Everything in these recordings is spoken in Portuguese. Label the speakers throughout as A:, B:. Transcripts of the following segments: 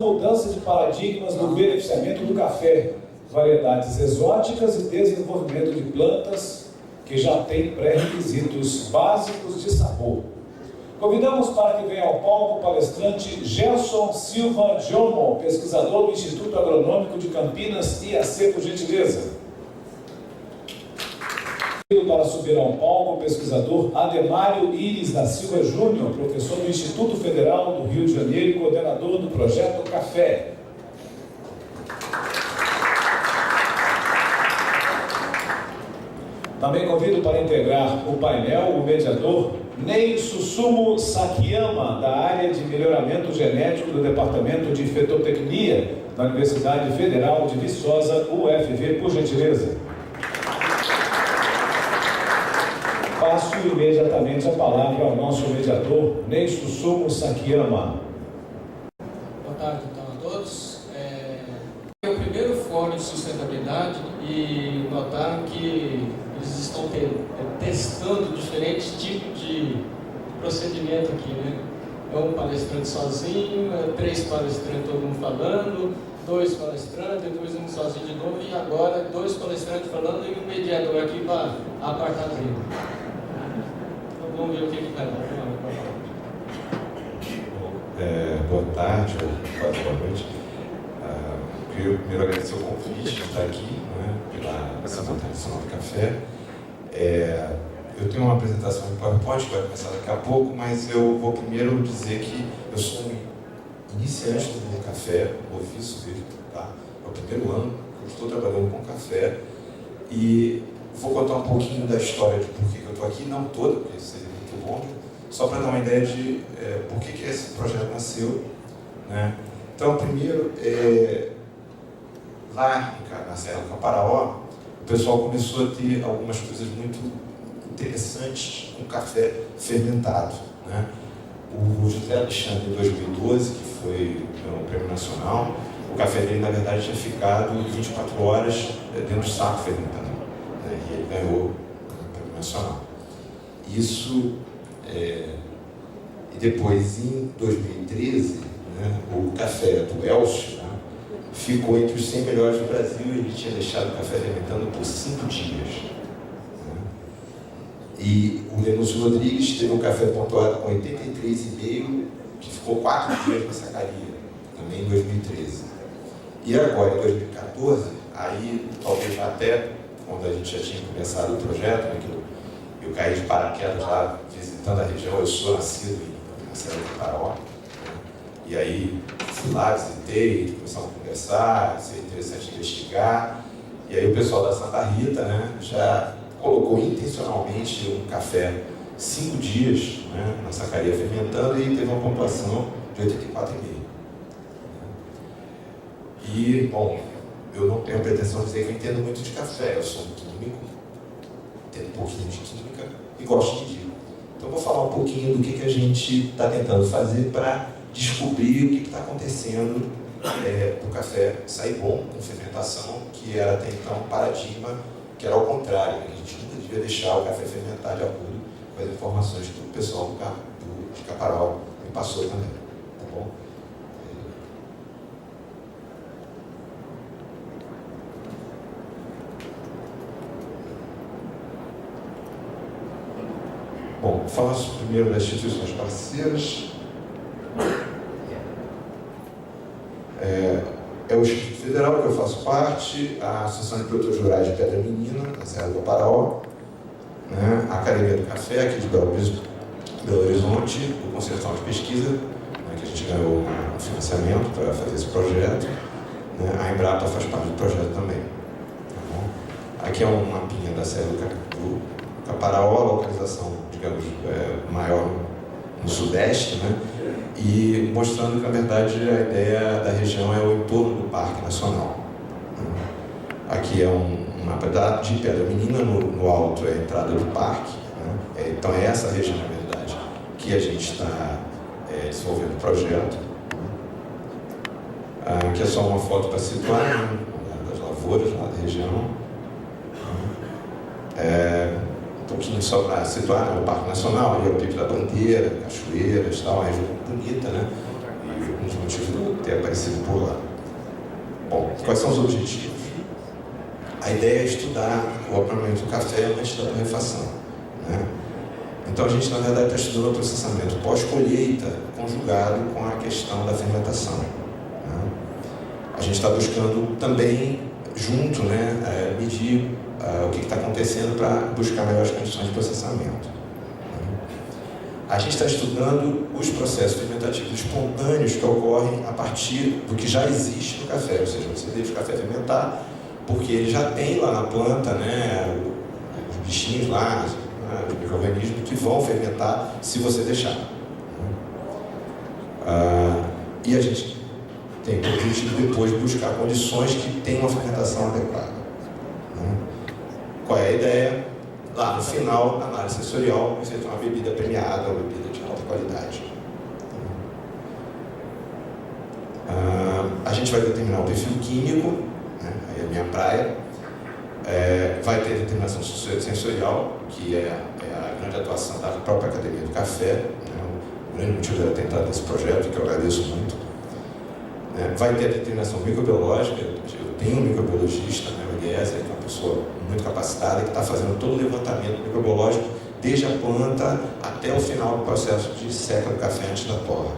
A: Mudança de paradigmas do beneficiamento do café, variedades exóticas e desenvolvimento de plantas que já têm pré-requisitos básicos de sabor. Convidamos para que venha ao palco o palestrante Gerson Silva Jomo, pesquisador do Instituto Agronômico de Campinas, IAC, por gentileza. Para subir ao palco o pesquisador Ademário Iris da Silva Júnior, professor do Instituto Federal do Rio de Janeiro e coordenador do projeto Café. Também convido para integrar o painel o mediador Ney Susumu Sakiyama, da área de melhoramento genético do Departamento de Fitotecnia da Universidade Federal de Viçosa, UFV, por gentileza. Passo imediatamente a palavra ao nosso mediador, Ney Susumu Sakiyama.
B: Boa tarde, então, a todos. É o primeiro fórum de sustentabilidade e notaram que eles estão testando diferentes tipos de procedimento aqui, né? É um palestrante sozinho, três palestrantes, todo mundo falando, dois palestrantes, depois um sozinho de novo e agora dois palestrantes falando e um mediador aqui para apartar dele. Vamos ver o que vai dar.
C: Boa tarde, ou quase boa noite. Queria primeiro agradecer o convite de estar aqui, né, pela Semana Internacional do Café. Eu tenho uma apresentação em PowerPoint que vai começar daqui a pouco, mas eu vou primeiro dizer que eu sou um iniciante do mundo do café, noviço dele, tá? É o primeiro ano que eu estou trabalhando com café e vou contar um pouquinho da história de por que eu estou aqui, não toda, porque seria muito longo, só para dar uma ideia de por que esse projeto nasceu, né? Então, primeiro, lá na Serra do Caparaó, o pessoal começou a ter algumas coisas muito interessantes com café fermentado, né? O José Alexandre, em 2012, que foi um prêmio nacional, o café dele, na verdade, tinha ficado 24 horas dentro do saco fermentando. E ele ganhou o prêmio nacional. Isso, e depois, em 2013, né, o café do Elcio, né, ficou entre os 100 melhores do Brasil e ele tinha deixado o café fermentando por 5 dias. Né. E o Lenúcio Rodrigues teve um café pontuado com 83,5, que ficou 4 dias na sacaria, também em 2013. E agora, em 2014, aí talvez até quando a gente já tinha começado o projeto, né, que eu caí de paraquedas lá visitando a região, eu sou nascido na Serra do Caparaó, né, e aí fui lá, visitei, começamos a conversar, seria interessante investigar, e aí o pessoal da Santa Rita, né, já colocou intencionalmente um café 5 dias, né, na sacaria fermentando e teve uma pontuação de 84,5. E, bom, eu não tenho a pretensão de dizer que eu entendo muito de café, eu sou um químico, entendo um pouquinho de química e gosto de vinho. Então, vou falar um pouquinho do que a gente está tentando fazer para descobrir o que está acontecendo para o café sair bom com fermentação, que era até então um paradigma que era ao contrário, né? A gente nunca devia deixar o café fermentar de acordo com as informações que o pessoal de Caparaó me passou também. Tá bom? Bom, vou falar primeiro das instituições parceiras. É o Instituto Federal, que eu faço parte, a Associação de Produtores Rurais de Pedra Menina, da Serra do Caparaó, né, a Academia do Café, aqui de Belo Horizonte, o Conselho Nacional de Pesquisa, né, que a gente ganhou um financiamento para fazer esse projeto, né, a Embrapa faz parte do projeto também. Tá bom? Aqui é um mapinha da Serra do Caparaó, a localização, digamos, maior no sudeste, né? E mostrando que, na verdade, a ideia da região é o entorno do Parque Nacional. Aqui é um mapa de Pedra Menina, no alto é a entrada do parque, né? Então é essa região, na verdade, que a gente está desenvolvendo o projeto. Aqui é só uma foto para situar, né, das lavouras lá da região. Um pouquinho só para situar, né, o Parque Nacional, ali é o Pico da Bandeira, cachoeiras, tal, uma região bonita, né? um dos motivos de eu ter aparecido por lá. Bom, quais são os objetivos? A ideia é estudar o aprimoramento do café antes da torrefação, né? Então a gente, na verdade, está estudando o processamento pós-colheita conjugado com a questão da fermentação, né? A gente está buscando também, junto, né, medir o que está acontecendo para buscar melhores condições de processamento. A gente está estudando os processos fermentativos espontâneos que ocorrem a partir do que já existe no café, ou seja, você deixa o café fermentar, porque ele já tem lá na planta, né, os bichinhos lá, né, os micro-organismos que vão fermentar se você deixar. E a gente tem o objetivo depois de buscar condições que tenham uma fermentação adequada. Qual é a ideia? Lá no final, na análise sensorial, você tem uma bebida premiada, uma bebida de alta qualidade. A gente vai determinar o perfil químico, né? Aí é a minha praia. Vai ter determinação sensorial, que é a grande atuação da própria Academia do Café, né? O grande motivo dela ter entrado nesse projeto, que eu agradeço muito. Vai ter a determinação microbiológica. Eu tenho um microbiologista, né, o Eliezer, que é uma pessoa muito capacitada, que está fazendo todo o levantamento microbiológico, desde a planta até o final do processo de seca do café antes da torra.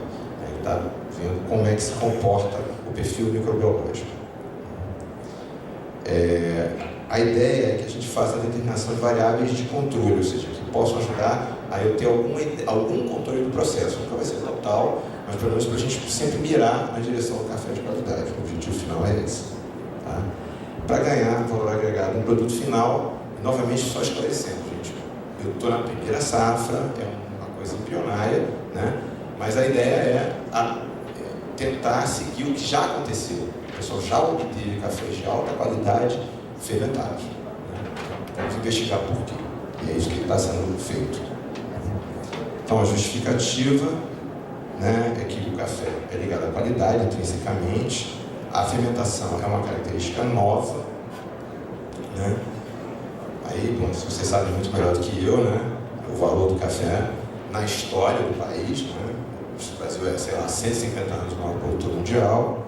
C: Ele está vendo como é que se comporta o perfil microbiológico. A ideia é que a gente faça a determinação de variáveis de controle, ou seja, que possam ajudar a eu ter algum controle do processo. Nunca vai ser total, mas pelo menos para a gente sempre mirar na direção do café de qualidade. O objetivo final é esse. Tá? Para ganhar valor agregado no produto final, novamente só esclarecendo, gente, eu estou na primeira safra, é uma coisa embrionária, né? Mas a ideia é tentar seguir o que já aconteceu. O pessoal já obteve cafés de alta qualidade fermentados, né? Vamos investigar por quê. E é isso que está sendo feito. Então a justificativa, né, é que o café é ligado à qualidade intrinsecamente. A fermentação é uma característica nova, né? Aí, bom, vocês sabem muito melhor do que eu, né, o valor do café na história do país, né? O Brasil é, sei lá, 150 anos maior produtor mundial,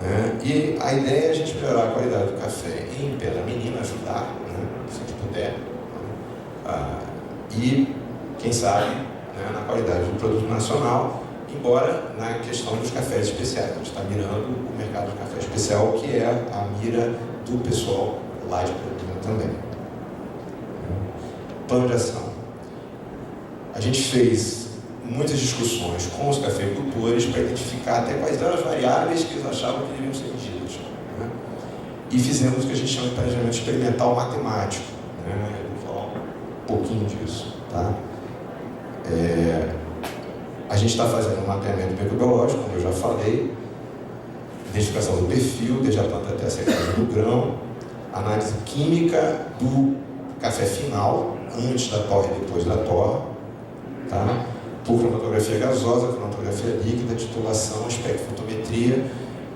C: né? E a ideia é a gente melhorar a qualidade do café em pé da menina, ajudar, né, se a gente puder, né? E, quem sabe, né, na qualidade do produto nacional, embora na questão dos cafés especiais. A gente está mirando o mercado de café especial, que é a mira do pessoal lá de Campinas também. Plano de ação. A gente fez muitas discussões com os cafeicultores para identificar até quais eram as variáveis que eles achavam que deveriam ser medidas, né? E fizemos o que a gente chama de planejamento experimental matemático, né? Eu vou falar um pouquinho disso, tá? A gente está fazendo um mapeamento microbiológico, como eu já falei, identificação do perfil, desde a planta até a secagem do grão, análise química do café final, antes da torra e depois da torra, tá? Por cromatografia gasosa, cromatografia líquida, titulação, espectrofotometria,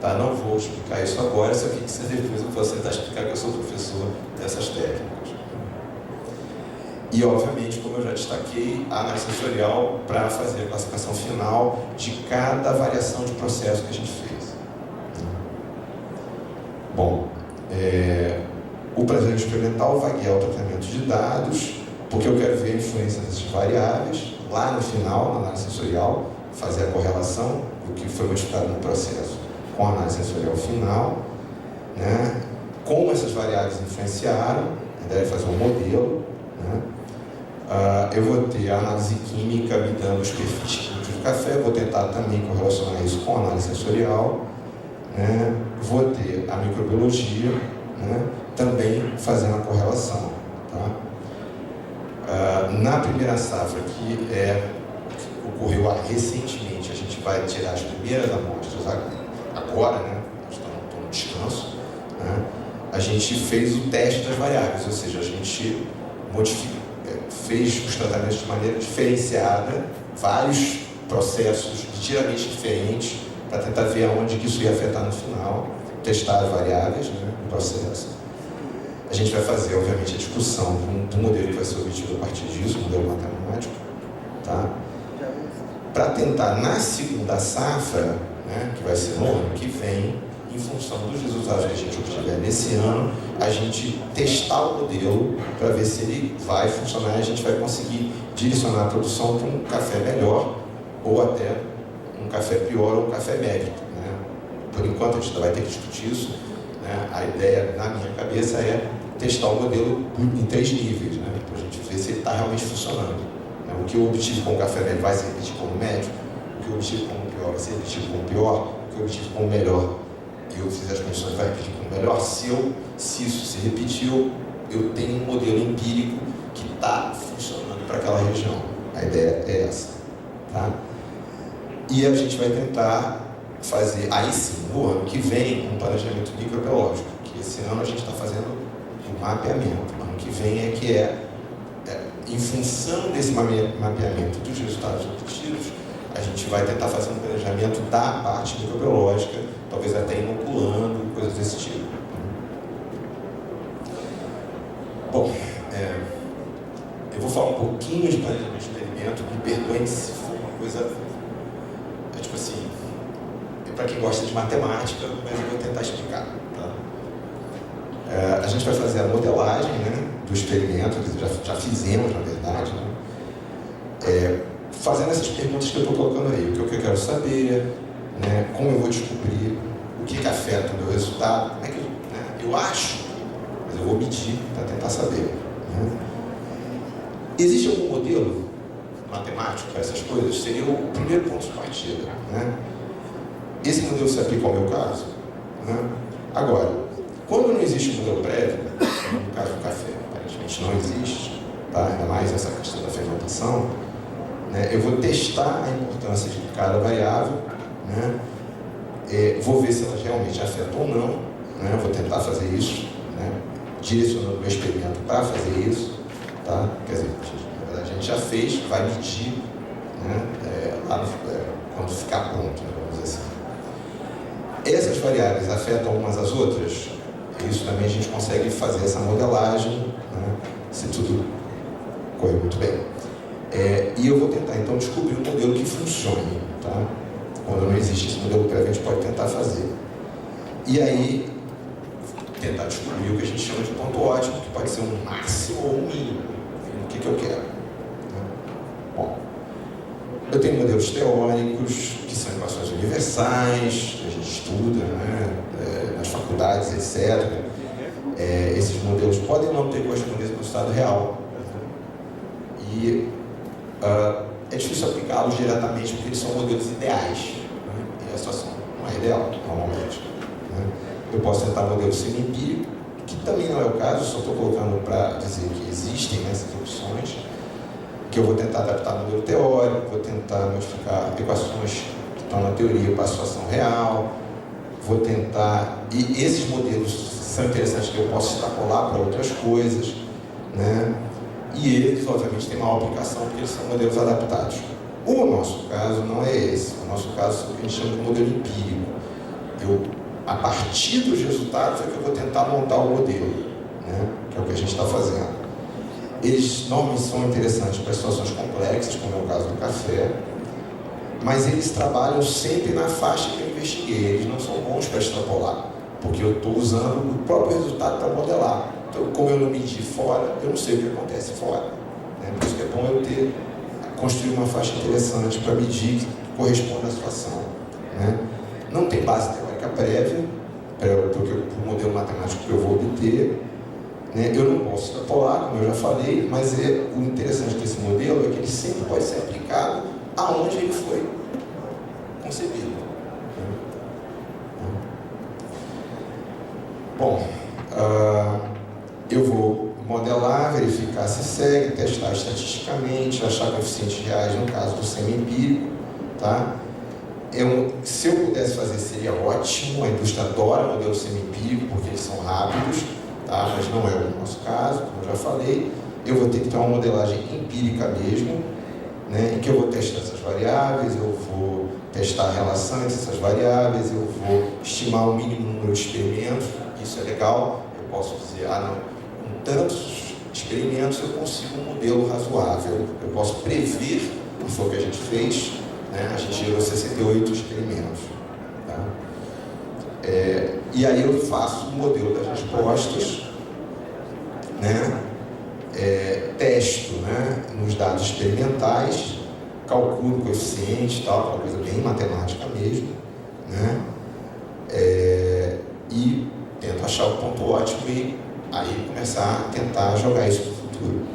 C: tá? Não vou explicar isso agora, só que depois eu posso tentar explicar que eu sou professor dessas técnicas. E, obviamente, como eu já destaquei, a análise sensorial para fazer a classificação final de cada variação de processo que a gente fez. Bom, o planejamento experimental vai guiar o tratamento de dados, porque eu quero ver a influência dessas variáveis, lá no final, na análise sensorial, fazer a correlação do que foi modificado no processo com a análise sensorial final, né? Como essas variáveis influenciaram, deve fazer um modelo, né? Eu vou ter a análise química me dando os perfis químicos do café, vou tentar também correlacionar isso com a análise sensorial, né? Vou ter a microbiologia, né, também fazendo a correlação, tá? Na primeira safra, que ocorreu recentemente, a gente vai tirar as primeiras amostras agora, né? Estão no descanso, né? A gente fez o teste das variáveis, ou seja, a gente fez os tratamentos de maneira diferenciada, vários processos ligeiramente diferentes, para tentar ver aonde que isso ia afetar no final, testar as variáveis, né, no processo. A gente vai fazer, obviamente, a discussão do modelo que vai ser obtido a partir disso, o modelo matemático, tá? Para para tentar, na segunda safra, né, que vai ser no ano que vem, em função dos resultados que a gente obtiver nesse ano, a gente testar o modelo para ver se ele vai funcionar e a gente vai conseguir direcionar a produção para um café melhor ou até um café pior ou um café médio, né? Por enquanto a gente ainda vai ter que discutir isso, né? A ideia na minha cabeça é testar o modelo em 3 níveis, né? Para a gente ver se ele está realmente funcionando, né? O que eu obtive com o café médio vai se repetir como médio, o que eu obtive como pior vai se repetir como pior, o que eu obtive como melhor eu fiz as condições, vai repetir como melhor. Se isso se repetiu, eu tenho um modelo empírico que está funcionando para aquela região. A ideia é essa, tá? E a gente vai tentar fazer, aí sim, no ano que vem, um planejamento microbiológico, que esse ano a gente está fazendo um mapeamento. O ano que vem em função desse mapeamento dos resultados obtidos, a gente vai tentar fazer um planejamento da parte microbiológica, talvez até inoculando, coisas desse tipo. Bom, eu vou falar um pouquinho de planejamento de experimento, me perdoem se for uma coisa, tipo assim, para quem gosta de matemática, mas eu vou tentar explicar. Tá? A gente vai fazer a modelagem, né, do experimento, já fizemos, na verdade, né? Fazendo essas perguntas que eu estou colocando aí, o que eu quero saber, né, como eu vou descobrir, o que afeta o meu resultado, como é que eu acho, mas eu vou medir para tentar saber. Né? Existe algum modelo matemático para essas coisas? Seria o primeiro ponto de partida. Né? Esse modelo se aplica ao meu caso? Né? Agora, quando não existe um modelo prévio, no caso do café, aparentemente não existe, tá? Ainda mais essa questão da fermentação, né? Eu vou testar a importância de cada variável, né? Vou ver se elas realmente afetam ou não, né? Vou tentar fazer isso, né? Direcionando o meu experimento para fazer isso, tá? Quer dizer, na verdade a gente já fez, vai medir, né? Quando ficar pronto, né? Vamos dizer assim. Essas variáveis afetam umas às outras? Isso também a gente consegue fazer essa modelagem, né? Se tudo correr muito bem. E eu vou tentar então descobrir um modelo que funcione, tá? Quando não existe esse modelo prévio, a gente pode tentar fazer. E aí, tentar descobrir o que a gente chama de ponto ótimo, que pode ser um máximo ou um mínimo, o que eu quero. Né? Bom, eu tenho modelos teóricos, que são equações universais, que a gente estuda, né? Nas faculdades, etc. Esses modelos podem não ter correspondência com o estado real. E é difícil aplicá-los diretamente porque eles são modelos ideais, né? E a situação não é ideal, normalmente. Né? Eu posso tentar modelos semi-empíricos, que também não é o caso, só estou colocando para dizer que existem essas opções, que eu vou tentar adaptar ao modelo teórico, vou tentar modificar equações que estão na teoria para a situação real, vou tentar... E esses modelos são interessantes que eu posso extrapolar para outras coisas, né? E eles, obviamente, têm maior aplicação porque eles são modelos adaptados. O nosso caso não é esse. O nosso caso é o que a gente chama de modelo empírico. A partir dos resultados é que eu vou tentar montar o modelo, né? Que é o que a gente está fazendo. Eles normalmente são interessantes para situações complexas, como é o caso do café, mas eles trabalham sempre na faixa que eu investiguei. Eles não são bons para extrapolar, porque eu estou usando o próprio resultado para modelar. Então, como eu não medi fora, eu não sei o que acontece fora. Né? Por isso que é bom eu construir uma faixa interessante para medir que corresponde à situação. Né? Não tem base teórica prévia para o modelo matemático que eu vou obter. Né? Eu não posso extrapolar, como eu já falei, mas o interessante desse modelo é que ele sempre pode ser aplicado aonde ele foi concebido. Bom, eu vou modelar, verificar se segue, testar estatisticamente, achar coeficientes reais no caso do semi-empírico, tá? Se eu pudesse fazer, seria ótimo. A indústria adora modelos semi-empíricos porque eles são rápidos, tá? Mas não é o nosso caso, como eu já falei. Eu vou ter que ter uma modelagem empírica mesmo, né? Em que eu vou testar essas variáveis, eu vou testar a relação entre essas variáveis, eu vou estimar o mínimo número de experimentos. Isso é legal. Eu posso dizer, não, com tantos experimentos eu consigo um modelo razoável. Eu posso prever, que foi o que a gente fez, né? A gente gerou 68 experimentos. Tá? E aí eu faço um modelo das respostas, né? Testo, né? Nos dados experimentais, calculo o coeficiente, tal, uma coisa bem matemática mesmo, né? E tento achar o ponto ótimo e aí começar a tentar jogar isso no futuro.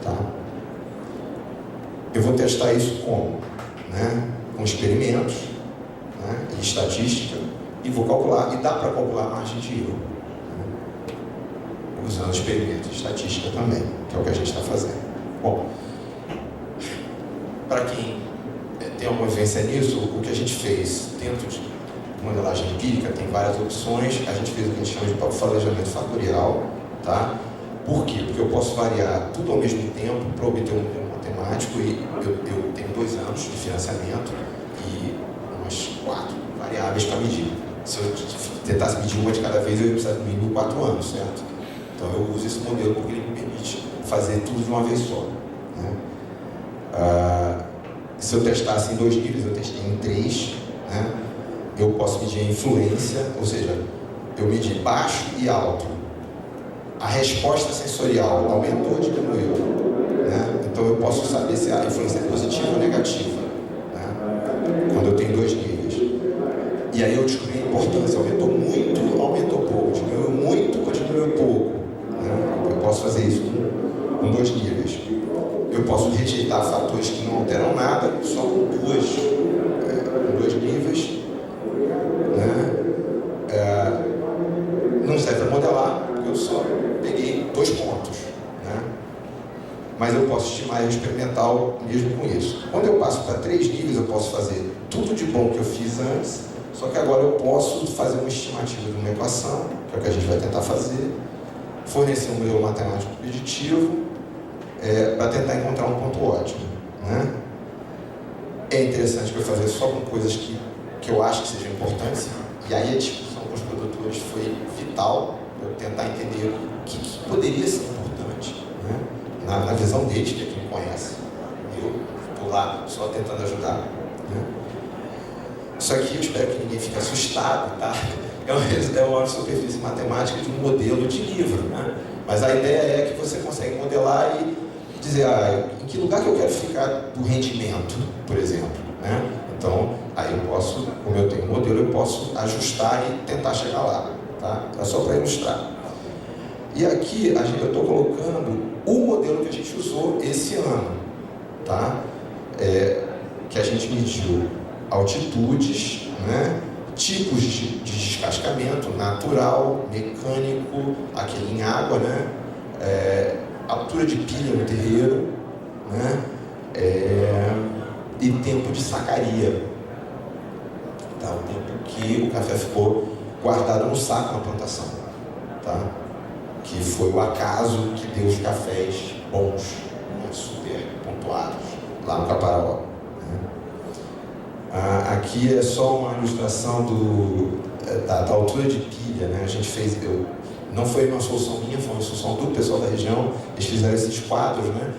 C: Tá? Eu vou testar isso como? Né? Com experimentos, né? E estatística, e vou calcular, e dá para calcular a margem de erro, né? Usando experimentos e estatística também, que é o que a gente está fazendo. Bom, para quem tem alguma vivência nisso, o que a gente fez dentro de modelagem empírica, tem várias opções. A gente fez o que a gente chama de planejamento fatorial, tá? Por quê? Porque eu posso variar tudo ao mesmo tempo para obter um modelo matemático, e eu tenho 2 anos de financiamento e umas 4 variáveis para medir. Se eu tentasse medir uma de cada vez, eu ia precisar de no mínimo 4 anos, certo? Então eu uso esse modelo porque ele me permite fazer tudo de uma vez só, né? Se eu testasse em 2 níveis, eu testei em 3, né? Eu posso medir a influência, ou seja, eu medi baixo e alto. A resposta sensorial aumentou ou diminuiu, né? Então eu posso saber se a influência é positiva ou negativa, né? Quando eu tenho 2 níveis. E aí eu descobri a importância, aumentou muito, aumentou pouco, diminuiu muito ou diminuiu pouco, né? Eu posso fazer isso com 2 níveis. Eu posso rejeitar fatores que não alteram nada, só com 2 níveis, né? Não serve para modelar, porque eu só peguei 2 pontos, né? Mas eu posso estimar erro experimental mesmo com isso. Quando eu passo para 3 níveis, eu posso fazer tudo de bom que eu fiz antes, só que agora eu posso fazer uma estimativa de uma equação, que é o que a gente vai tentar fazer, fornecer um modelo matemático preditivo, para tentar encontrar um ponto ótimo, né? É interessante para eu fazer só com coisas que eu acho que sejam importantes, e aí a discussão com os produtores foi vital, para eu tentar entender o que poderia ser importante, né? Na visão deles, que é quem conhece. Eu estou lá só tentando ajudar, né? Isso aqui eu espero que ninguém fique assustado, tá? É uma superfície matemática de um modelo de livro, né? Mas a ideia é que você consegue modelar e dizer, em que lugar que eu quero ficar do rendimento, por exemplo, né? Então, aí eu posso, como eu tenho um modelo, eu posso ajustar e tentar chegar lá, tá? É só para ilustrar. E aqui eu estou colocando o modelo que a gente usou esse ano, tá? Que a gente mediu altitudes, né? Tipos de descascamento, natural, mecânico, aquele em água, né? Altura de pilha no terreiro, né? E tempo de sacaria, tá? O tempo que o café ficou guardado no saco na plantação, tá? Que foi o acaso que deu os cafés bons, né? Super pontuados, lá no Caparaó, né? Aqui é só uma ilustração da altura de pilha, né? A gente fez, não foi uma solução minha, foi uma solução do pessoal da região. Eles fizeram esses quadros, né?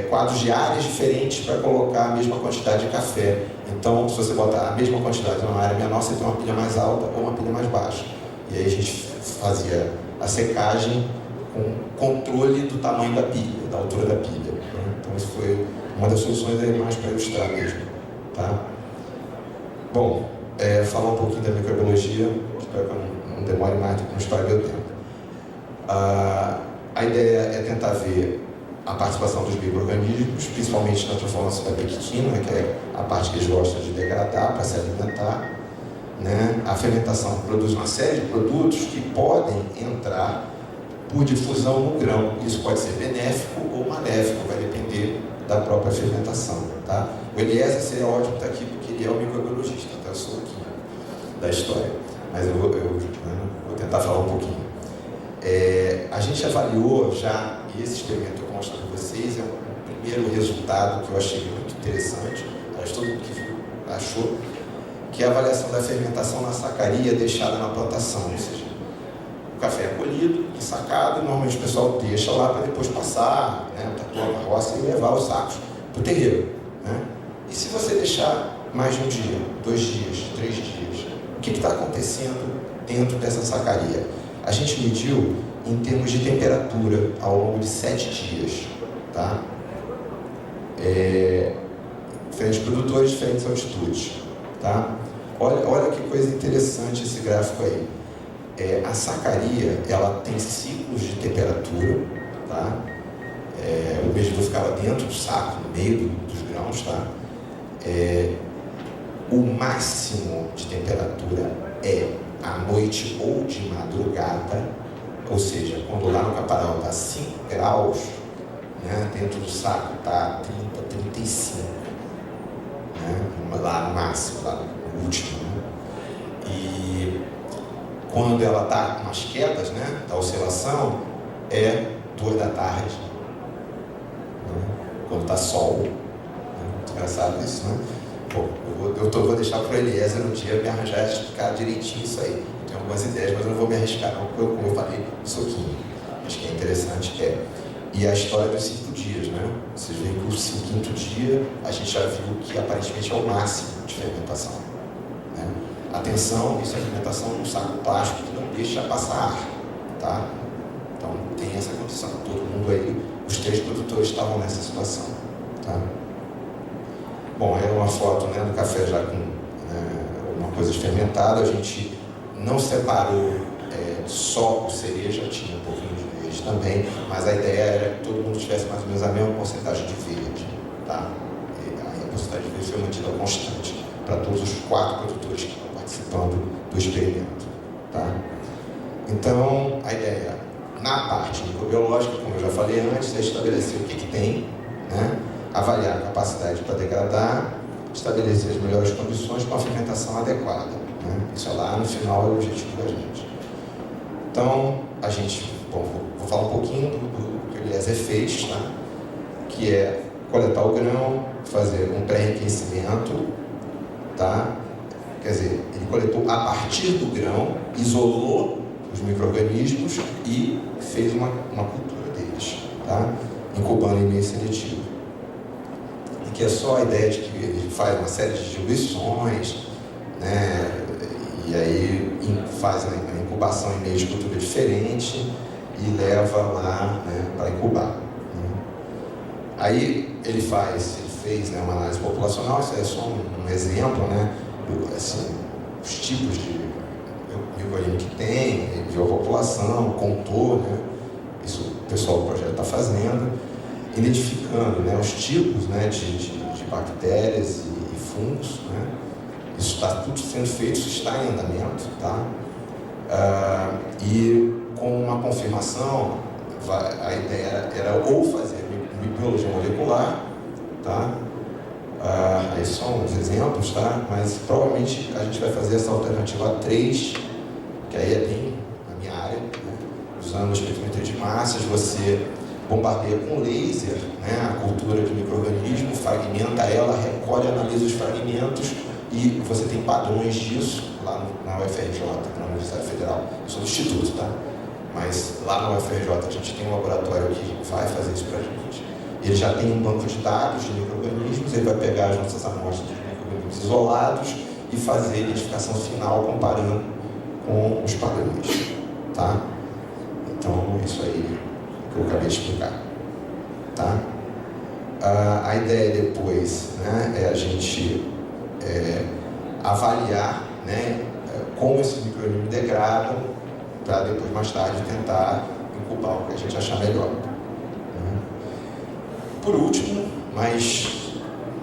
C: Quadros de áreas diferentes para colocar a mesma quantidade de café. Então, se você botar a mesma quantidade numa área menor, você tem uma pilha mais alta ou uma pilha mais baixa. E aí a gente fazia a secagem com controle do tamanho da pilha, da altura da pilha, né? Então, isso foi uma das soluções aí mais para ilustrar mesmo, tá? Bom, falar um pouquinho da microbiologia, espero que eu não demore mais do que não estoure meu tempo. A ideia é tentar ver a participação dos micro-organismos, principalmente na transformação da pectina, né, que é a parte que eles gostam de degradar para se alimentar, né? A fermentação produz uma série de produtos que podem entrar por difusão no grão. Isso pode ser benéfico ou maléfico, vai depender da própria fermentação, tá? O Eliezer seria ótimo estar aqui, porque ele é o microbiologista, então eu sou aqui da história, mas eu vou tentar falar um pouquinho. A gente avaliou já, e esse experimento que eu mostro para vocês é um primeiro resultado que eu achei muito interessante, acho que todo mundo que viu achou, que é a avaliação da fermentação na sacaria deixada na plantação, ou seja, o café é colhido, ensacado, e normalmente o pessoal deixa lá para depois passar, né, para a roça e levar os sacos para o terreiro, né? E se você deixar mais de um dia, 2 dias, 3 dias, o que está acontecendo dentro dessa sacaria? A gente mediu em termos de temperatura ao longo de 7 dias, tá? Diferentes produtores, diferentes altitudes, tá? Olha que coisa interessante esse gráfico aí. A sacaria, ela tem ciclos de temperatura, tá? O medidor ficava dentro do saco, no meio dos grãos, tá? O máximo de temperatura é à noite ou de madrugada, ou seja, quando lá no Caparal está 5 graus, né, dentro do saco está 30, 35, né, lá no máximo, lá no último. Né? E quando ela está com umas quedas, né, da oscilação, é 2 da tarde, né, quando está sol. Né? Muito engraçado isso, né? Bom, eu vou deixar para o Eliezer no dia me arranjar e explicar direitinho isso aí. Eu tenho algumas ideias, mas eu não vou me arriscar não, porque como eu falei, soquinho. Acho que é interessante. E a história dos 5 dias, né? Vocês veem que o 5º dia a gente já viu que aparentemente é o máximo de fermentação. Né? Atenção, isso é fermentação num saco plástico que não deixa passar ar, tá? Então tem essa condição. Todo mundo aí, os 3 produtores estavam nessa situação, tá? Bom, era uma foto, né, do café já com uma coisa fermentada. A gente não separou só o cereja, tinha um pouquinho de verde também, mas a ideia era que todo mundo tivesse mais ou menos a mesma porcentagem de verde, tá? A porcentagem de verde foi mantida constante para todos os 4 produtores que estão participando do experimento, tá? Então, a ideia, na parte microbiológica, como eu já falei antes, é estabelecer o que tem, né? Avaliar a capacidade para degradar, estabelecer as melhores condições para a fermentação adequada. Né? Isso é lá no final, é o objetivo da gente. Então, a gente, vou falar um pouquinho do que o Eliezer fez, tá? Que é coletar o grão, fazer um pré-enriquecimento, tá? Quer dizer, ele coletou a partir do grão, isolou os micro-organismos e fez uma cultura deles, tá? Incubando em meio seletivo. Que é só a ideia de que ele faz uma série de diluições, né, e aí faz a incubação em meio de cultura diferente e leva lá, né, para incubar. Né. Aí ele fez, né, uma análise populacional, isso é só um exemplo, né, assim, os tipos de microorganismo que tem, ele viu a população, contou, né, isso o pessoal do projeto está fazendo, identificando, né, os tipos, né, de bactérias e fungos, né? Isso está tudo sendo feito, isso está em andamento, tá? E com uma confirmação, a ideia era ou fazer biologia molecular, tá? Aí são uns exemplos, tá? Mas provavelmente a gente vai fazer essa alternativa 3, que aí é bem na minha área, né? Usando a espectrometria de massas, você bombardeia com laser, né, a cultura de micro-organismo, fragmenta ela, recolhe, analisa os fragmentos e você tem padrões disso lá na UFRJ, na Universidade Federal. Eu sou do Instituto, tá? Mas lá na UFRJ a gente tem um laboratório que vai fazer isso pra gente. Ele já tem um banco de dados de micro-organismos, ele vai pegar as nossas amostras de micro-organismos isolados e fazer a identificação final comparando com os padrões, tá? Então, isso aí que eu acabei de explicar, tá? A ideia depois, né, é a gente avaliar, né, como esses micro-organismos degradam para depois, mais tarde, tentar incubar o que a gente achar melhor. Né? Por último, mas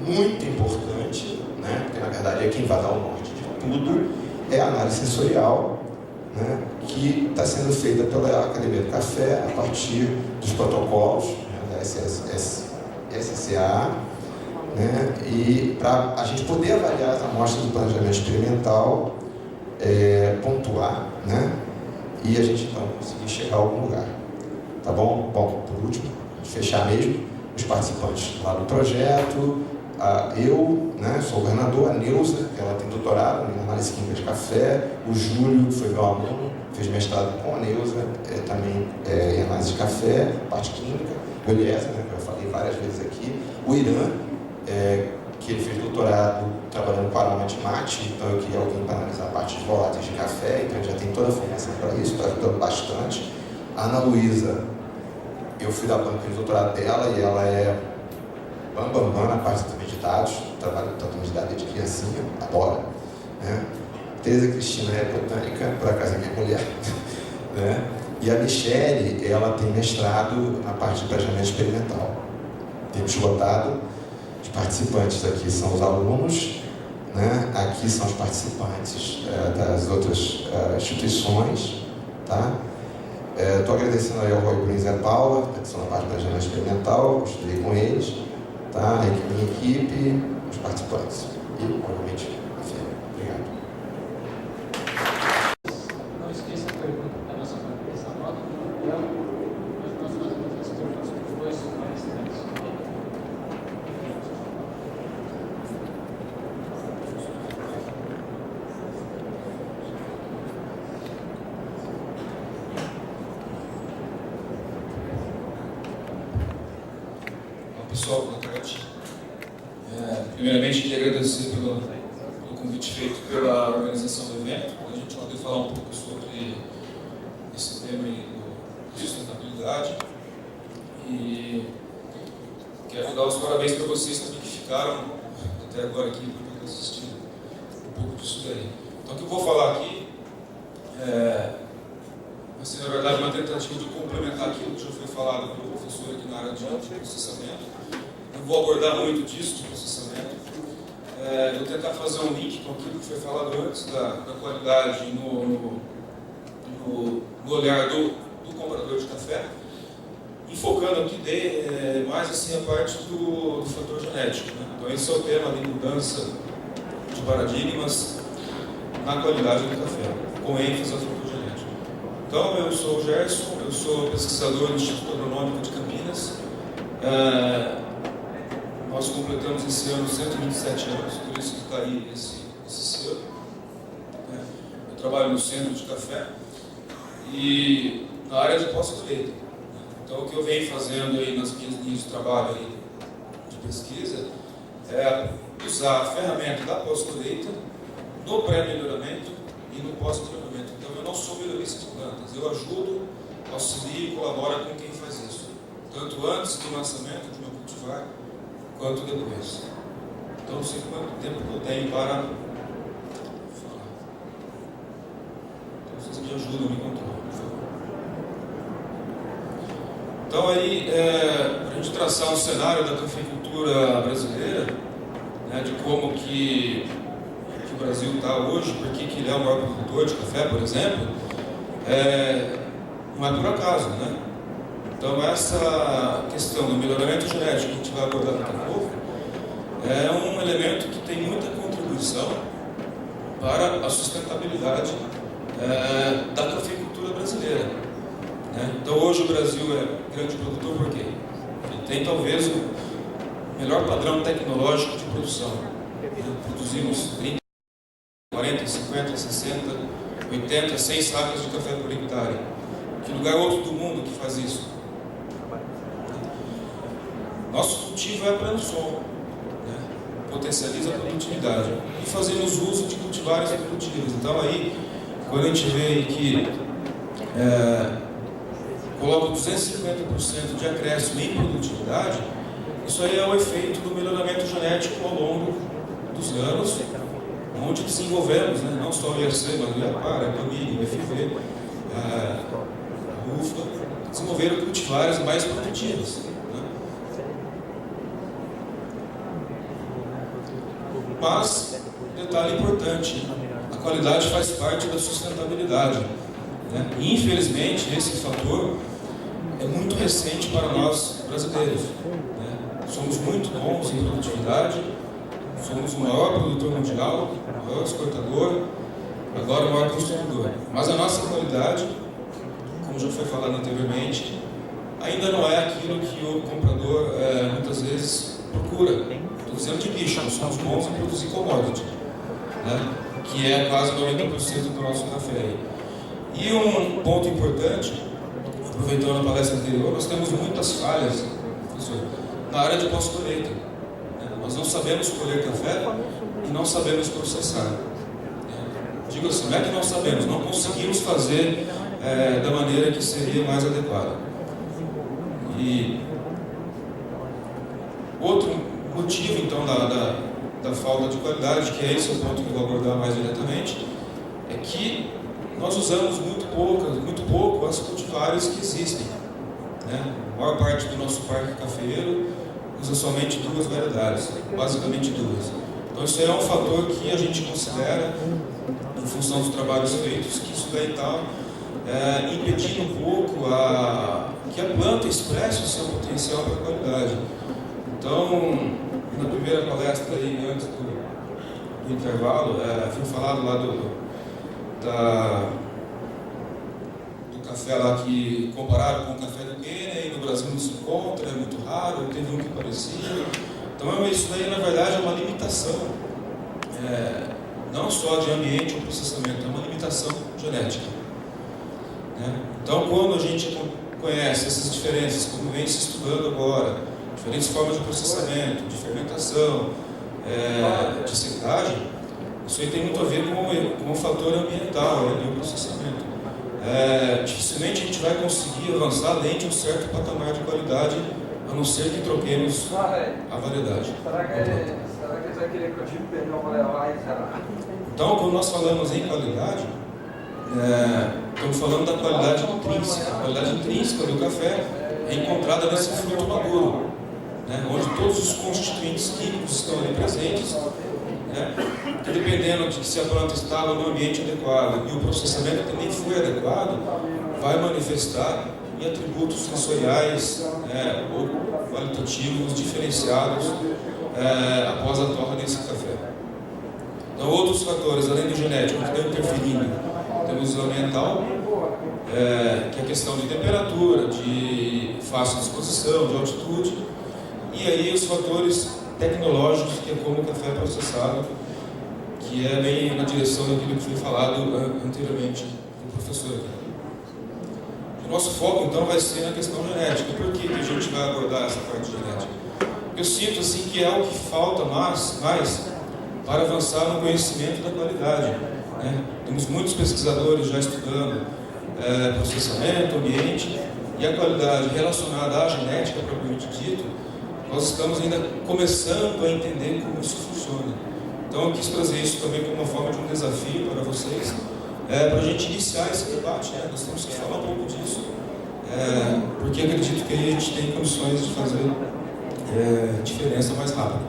C: muito importante, né, porque na verdade é quem vai dar o norte de tudo, é a análise sensorial, né, que está sendo feita pela Academia do Café a partir dos protocolos, né, da SCA, né, e para a gente poder avaliar as amostras do planejamento experimental, pontuar, né, e a gente então conseguir chegar a algum lugar. Tá bom? Bom, por último, fechar mesmo, os participantes lá do projeto, eu, né, sou o governador, a Neuza, que ela tem doutorado em análise química de café, o Júlio, que foi meu aluno, fez mestrado com a Neuza, também em análise de café, parte química, o Eliezer, né, que eu falei várias vezes aqui, o Irã, que ele fez doutorado trabalhando com aroma de mate, então eu queria alguém para analisar a parte de voláteis de café, então já tem toda a formação para isso, está ajudando bastante. A Ana Luísa, eu fui da banca de doutorado dela e ela é bambambam na parte também de dados, trabalho com tratamento de dados de criancinha, adora. Né? Teresa Cristina é botânica, por acaso é minha mulher. Né? E a Michele, ela tem mestrado na parte de planejamento experimental. Temos esgotado. Os participantes aqui são os alunos, né? Aqui são os participantes das outras instituições. Tá? Estou agradecendo aí ao Roy Bruno e Zé Paula, que são na parte de planejamento experimental, eu estudei com eles, tá? A minha equipe, os participantes. E, obviamente, a FEA. Obrigado.
B: Não esqueça a pergunta da nossa cabeça, anota no papel, mas nós fazemos as perguntas para os dois palestrantes.
D: Pessoal, boa tarde. Primeiramente, queria agradecer pelo convite feito pela organização do evento, para a gente poder falar um pouco sobre esse tema de sustentabilidade. E quero dar os parabéns para vocês também que ficaram até agora aqui para assistir um pouco disso daí. Então, o que eu vou falar aqui vai ser, na verdade, uma tentativa de complementar aquilo que já foi falado pelo professor aqui na área de processamento. Não vou abordar muito disso de processamento. Vou tentar fazer um link com aquilo que foi falado antes da qualidade no olhar do comprador de café, enfocando aqui mais assim, a parte do fator genético. Né? Então esse é o tema de mudança de paradigmas na qualidade do café, com ênfase ao fator genético. Então eu sou o Gerson, eu sou pesquisador do Instituto Agronômico de Campinas. Nós completamos esse ano 127 anos, por isso que está aí esse selo. Eu trabalho no centro de café e na área de pós-colheita. Então, o que eu venho fazendo aí nas minhas linhas de trabalho aí, de pesquisa é usar a ferramenta da pós-colheita no pré-melhoramento e no pós-melhoramento. Então, eu não sou melhorista de plantas, eu ajudo, auxilio e colaboro com quem faz isso, tanto antes do lançamento do meu cultivar, quanto depois. Então, não sei quanto tempo eu tenho para falar. Então, vocês me ajudam a me controlar, por favor. Então, aí, para a gente traçar um cenário da cafeicultura brasileira, né, de como que o Brasil está hoje, por que ele é o maior produtor de café, por exemplo, não é por acaso, né? Então, essa questão do melhoramento genético que a gente vai abordar daqui a pouco é um elemento que tem muita contribuição para a sustentabilidade da cafeicultura brasileira. Né? Então, hoje o Brasil é grande produtor por quê? Ele tem talvez o melhor padrão tecnológico de produção. Produzimos 30, 40, 50, 60, 80, 100 sacas de café por hectare. Que lugar outro do mundo que faz isso? Nosso cultivo é plano-som, né? Potencializa a produtividade e fazemos uso de cultivares produtivos. Então aí, quando a gente vê aí que coloca 250% de acréscimo em produtividade, isso aí é o efeito do melhoramento genético ao longo dos anos, onde desenvolvemos, né, não só o IRC, mas o IAPAR, a PAMIG, o FV, a UFA, desenvolveram cultivares mais produtivos. Mas, detalhe importante, a qualidade faz parte da sustentabilidade. Né? E, infelizmente, esse fator é muito recente para nós brasileiros. Né? Somos muito bons em produtividade, somos o maior produtor mundial, o maior exportador, agora o maior consumidor. Mas a nossa qualidade, como já foi falado anteriormente, ainda não é aquilo que o comprador muitas vezes procura. Estou dizendo de bicho, nós somos bons em produzir commodity, né? Que é quase 90% do nosso café. E um ponto importante, aproveitando a palestra anterior, nós temos muitas falhas, professor, na área de pós-colheita. Nós não sabemos colher café e não sabemos processar. Digo assim, não é que não sabemos, não conseguimos fazer da maneira que seria mais adequada. E outro motivo, então, da falta de qualidade, que é esse o ponto que eu vou abordar mais diretamente, é que nós usamos muito pouco as cultivares que existem. A maior parte do nosso parque cafeeiro usa somente 2 variedades, basicamente 2. Então isso aí é um fator que a gente considera, em função dos trabalhos feitos, que isso daí está impedindo um pouco que a planta expresse o seu potencial para a qualidade. Então, na primeira palestra aí, antes do intervalo, foi falado lá do café lá que compararam com o café do Quênia, e no Brasil não se encontra, é muito raro, teve um que parecia. Então isso daí na verdade é uma limitação, não só de ambiente ou processamento, é uma limitação genética. Então quando a gente conhece essas diferenças, como vem se estudando agora, diferentes formas de processamento, de fermentação, de secagem, isso aí tem muito a ver com o fator ambiental e o processamento. Dificilmente a gente vai conseguir avançar além de um certo patamar de qualidade, a não ser que troquemos a variedade.
E: Será que você vai querer que eu te pegar uma levar e será?
D: Então, quando nós falamos em qualidade, estamos falando da qualidade intrínseca. A qualidade intrínseca do café é encontrada nesse fruto maduro, onde todos os constituintes químicos estão ali presentes, que dependendo de se a planta estava no ambiente adequado e o processamento também foi adequado, vai manifestar em atributos sensoriais ou qualitativos diferenciados após a torra desse café. Então, outros fatores, além do genético, que estão interferindo, temos o ambiental, que é a questão de temperatura, de fácil disposição, de altitude, e aí os fatores tecnológicos, que é como o café é processado, que é bem na direção daquilo que foi falado anteriormente do professor. O nosso foco, então, vai ser na questão genética. Por que a gente vai abordar essa parte genética? Porque eu sinto assim, que é o que falta mais para avançar no conhecimento da qualidade. Temos muitos pesquisadores já estudando processamento, ambiente, e a qualidade relacionada à genética propriamente dito, nós estamos ainda começando a entender como isso funciona. Então eu quis trazer isso também como uma forma de um desafio para vocês, para a gente iniciar esse debate. Nós temos que falar um pouco disso, porque acredito que aí a gente tem condições de fazer diferença mais rápido.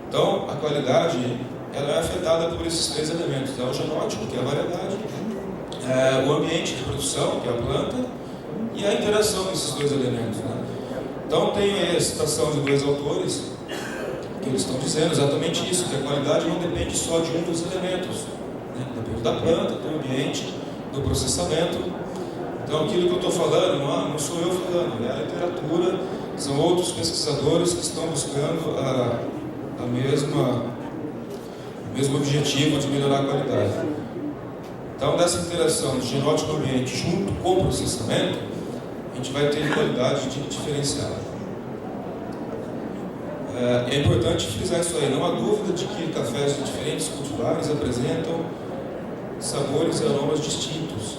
D: Então a qualidade ela é afetada por esses 3 elementos: o genótipo, que é a variedade, o ambiente de produção, que é a planta, e a interação desses 2 elementos. Então tem aí a citação de 2 autores que eles estão dizendo exatamente isso, que a qualidade não depende só de um dos elementos, depende da planta, do ambiente, do processamento. Então aquilo que eu estou falando não sou eu falando, é a literatura, são outros pesquisadores que estão buscando o mesmo objetivo de melhorar a qualidade. Então dessa interação de genótipo e ambiente junto com o processamento, a gente vai ter qualidade diferenciada. É importante frisar isso aí, não há dúvida de que cafés de diferentes cultivares apresentam sabores e aromas distintos,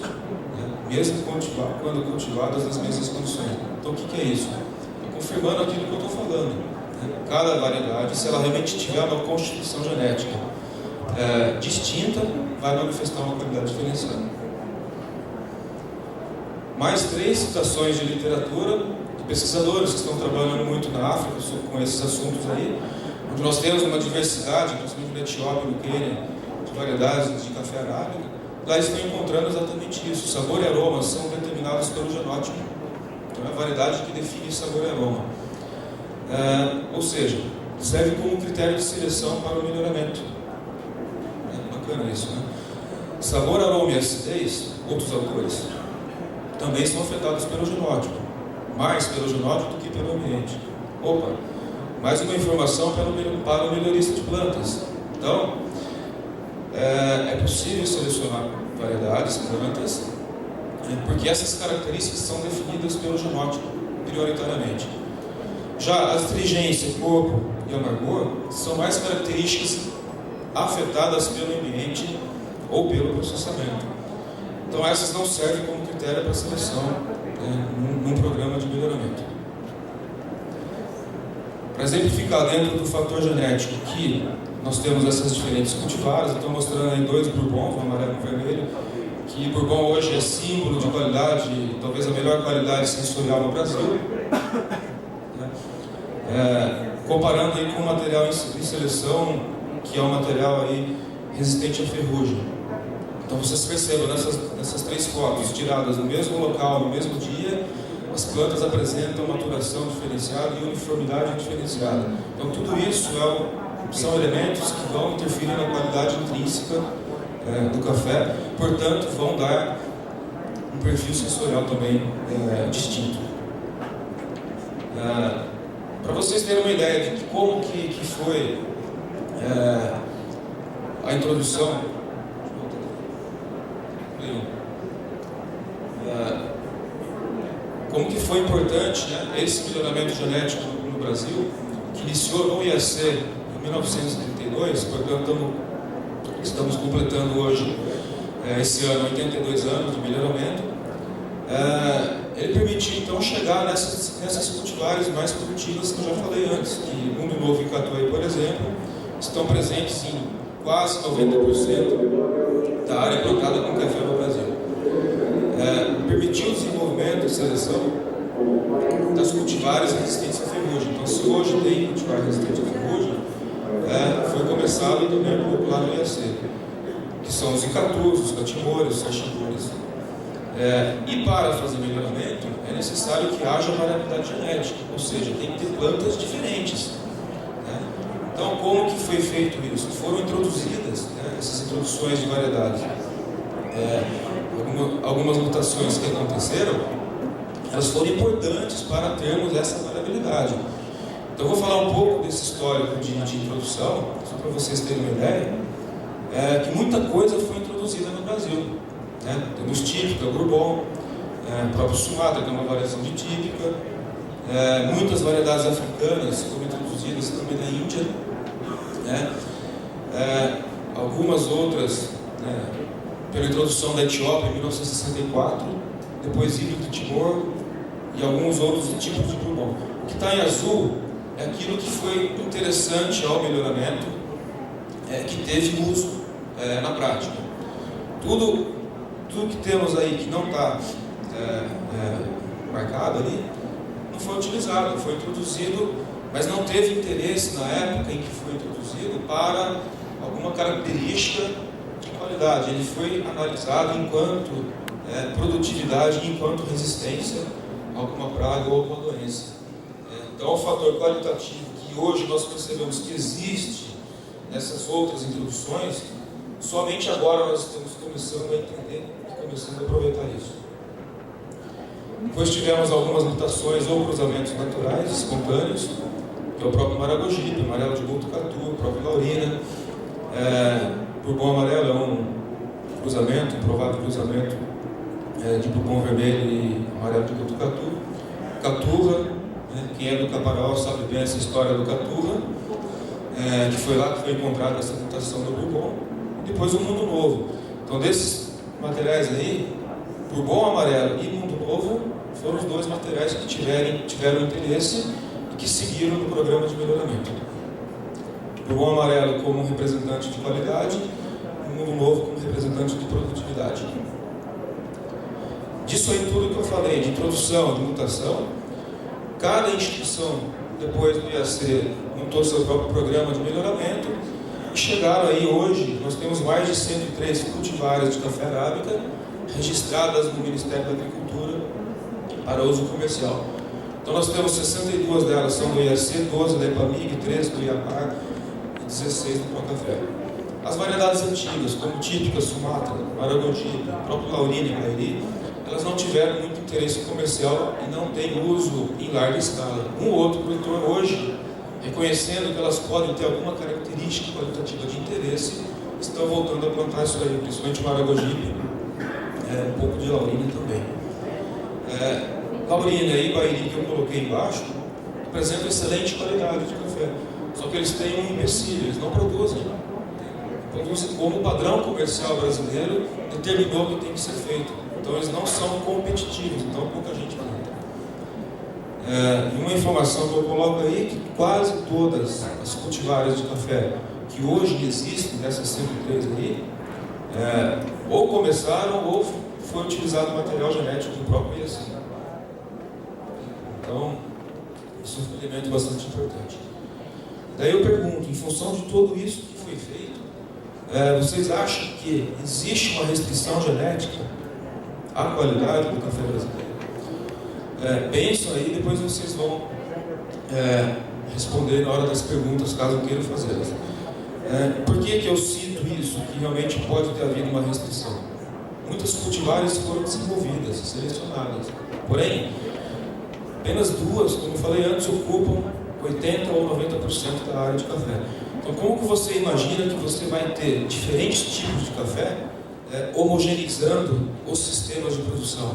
D: mesmo quando cultivados nas mesmas condições. Então o que é isso? Estou confirmando aquilo que eu estou falando. Cada variedade, se ela realmente tiver uma constituição genética distinta, vai manifestar uma qualidade diferenciada. Mais 3 citações de literatura de pesquisadores que estão trabalhando muito na África com esses assuntos aí, onde nós temos uma diversidade, principalmente na Etiópia e no Quênia, de variedades de café arábica. Lá estão encontrando exatamente isso. Sabor e aroma são determinados pelo genótipo. Então é a variedade que define sabor e aroma. Ou seja, serve como critério de seleção para o melhoramento. Bacana isso, Sabor, aroma e acidez, outros autores, também são afetados pelo genótipo, mais pelo genótipo do que pelo ambiente. Mais uma informação para o melhorista de plantas. Então, é possível selecionar variedades, plantas, porque essas características são definidas pelo genótipo, prioritariamente. Já a astringência, corpo e amargor são mais características afetadas pelo ambiente ou pelo processamento. Então essas não servem como critério para seleção num programa de melhoramento. Para exemplificar dentro do fator genético que nós temos essas diferentes cultivares, estou mostrando aí 2 bourbons, o amarelo e o vermelho, que bourbon hoje é símbolo de qualidade, talvez a melhor qualidade sensorial no Brasil. Comparando aí com o material em seleção, que é um material aí resistente à ferrugem. Então vocês percebam, nessas 3 fotos tiradas no mesmo local, no mesmo dia, as plantas apresentam maturação diferenciada e uniformidade diferenciada. Então tudo isso são elementos que vão interferir na qualidade intrínseca do café, portanto vão dar um perfil sensorial também distinto. Para vocês terem uma ideia de como que foi a introdução, como que foi importante esse melhoramento genético no Brasil, que iniciou no IAC em 1932, portanto estamos completando hoje, esse ano, 82 anos de melhoramento. Ele permitiu então chegar nessas cultivares mais produtivas que eu já falei antes, que Mundo Novo e Catuai, por exemplo, estão presentes em quase 90% da área plantada com café no Brasil. Permitiu o desenvolvimento e seleção das cultivares resistentes à ferrugem. Então, se hoje tem cultivar resistente à ferrugem, foi começado também lá no IAC, que são os icatus, os catimores, os sachimores. E para fazer melhoramento, é necessário que haja variabilidade genética, ou seja, tem que ter plantas diferentes. Então, como que foi feito isso? Foram introduzidas essas introduções de variedades. Algumas mutações que aconteceram, elas foram importantes para termos essa variabilidade. Então, eu vou falar um pouco desse histórico de introdução, só para vocês terem uma ideia, que muita coisa foi introduzida no Brasil. Temos típica, bourbon, próprio Sumatra, que é uma variação de típica, muitas variedades africanas foram introduzidas também na Índia, algumas outras pela introdução da Etiópia em 1964, depois híbrido de Timor e alguns outros tipos de bourbon. O que está em azul é aquilo que foi interessante ao melhoramento, que teve uso na prática. Tudo que temos aí que não está marcado ali, não foi utilizado, foi introduzido, mas não teve interesse na época em que foi introduzido para alguma característica de qualidade. Ele foi analisado enquanto produtividade, enquanto resistência a alguma praga ou alguma doença. Então, o fator qualitativo que hoje nós percebemos que existe nessas outras introduções, somente agora nós estamos começando a entender e começando a aproveitar isso. Depois tivemos algumas mutações ou cruzamentos naturais, espontâneos, que é o próprio Maragogipe, amarelo de Botucatu, o próprio Laurina. Bourbon amarelo é um cruzamento, um provável cruzamento de Bourbon vermelho e amarelo de Botucatu. Caturra, quem é do Caparaó sabe bem essa história do Caturra, que foi lá que foi encontrada essa mutação do Bourbon. E depois o Mundo Novo. Então, desses materiais aí, Bourbon amarelo e Mundo Novo foram os 2 materiais que tiveram interesse e que seguiram no programa de melhoramento. Bourbon amarelo como representante de qualidade e Mundo Novo como representante de produtividade. Disso aí tudo que eu falei, de introdução, de mutação, cada instituição, depois do IAC, montou seu próprio programa de melhoramento e chegaram aí hoje, nós temos mais de 103 cultivares de café arábica registradas no Ministério da Agricultura para uso comercial. Então nós temos 62 delas são do IAC, 12 da EPAMIG, 13 do IAPAR e 16 do Pão Café. As variedades antigas, como típica, Sumatra, Maragogipe, próprio Laurina e Bairi, elas não tiveram muito interesse comercial e não têm uso em larga escala. Um ou outro produtor hoje, reconhecendo que elas podem ter alguma característica qualitativa de interesse, estão voltando a plantar isso aí, principalmente Maragogipe, um pouco de Laurina também. Laurina e Bairi que eu coloquei embaixo, apresentam excelente qualidade de café. Só que eles têm um empecilho, eles não produzem. Produzem como o padrão comercial brasileiro determinou que tem que ser feito. Então eles não são competitivos, então pouca gente planta. E uma informação que eu coloco aí, que quase todas as cultivares de café que hoje existem, dessas 103 aí, ou começaram ou foi utilizado material genético do próprio IAC. Então, isso é um elemento bastante importante. Daí eu pergunto, em função de tudo isso que foi feito, vocês acham que existe uma restrição genética à qualidade do café brasileiro? Pensam aí, depois vocês vão responder na hora das perguntas, caso queiram fazê-las. Por que eu cito isso, que realmente pode ter havido uma restrição? Muitas cultivares foram desenvolvidas, selecionadas. Porém, apenas duas, como eu falei antes, ocupam 80% ou 90% da área de café. Então, como que você imagina que você vai ter diferentes tipos de café homogeneizando os sistemas de produção?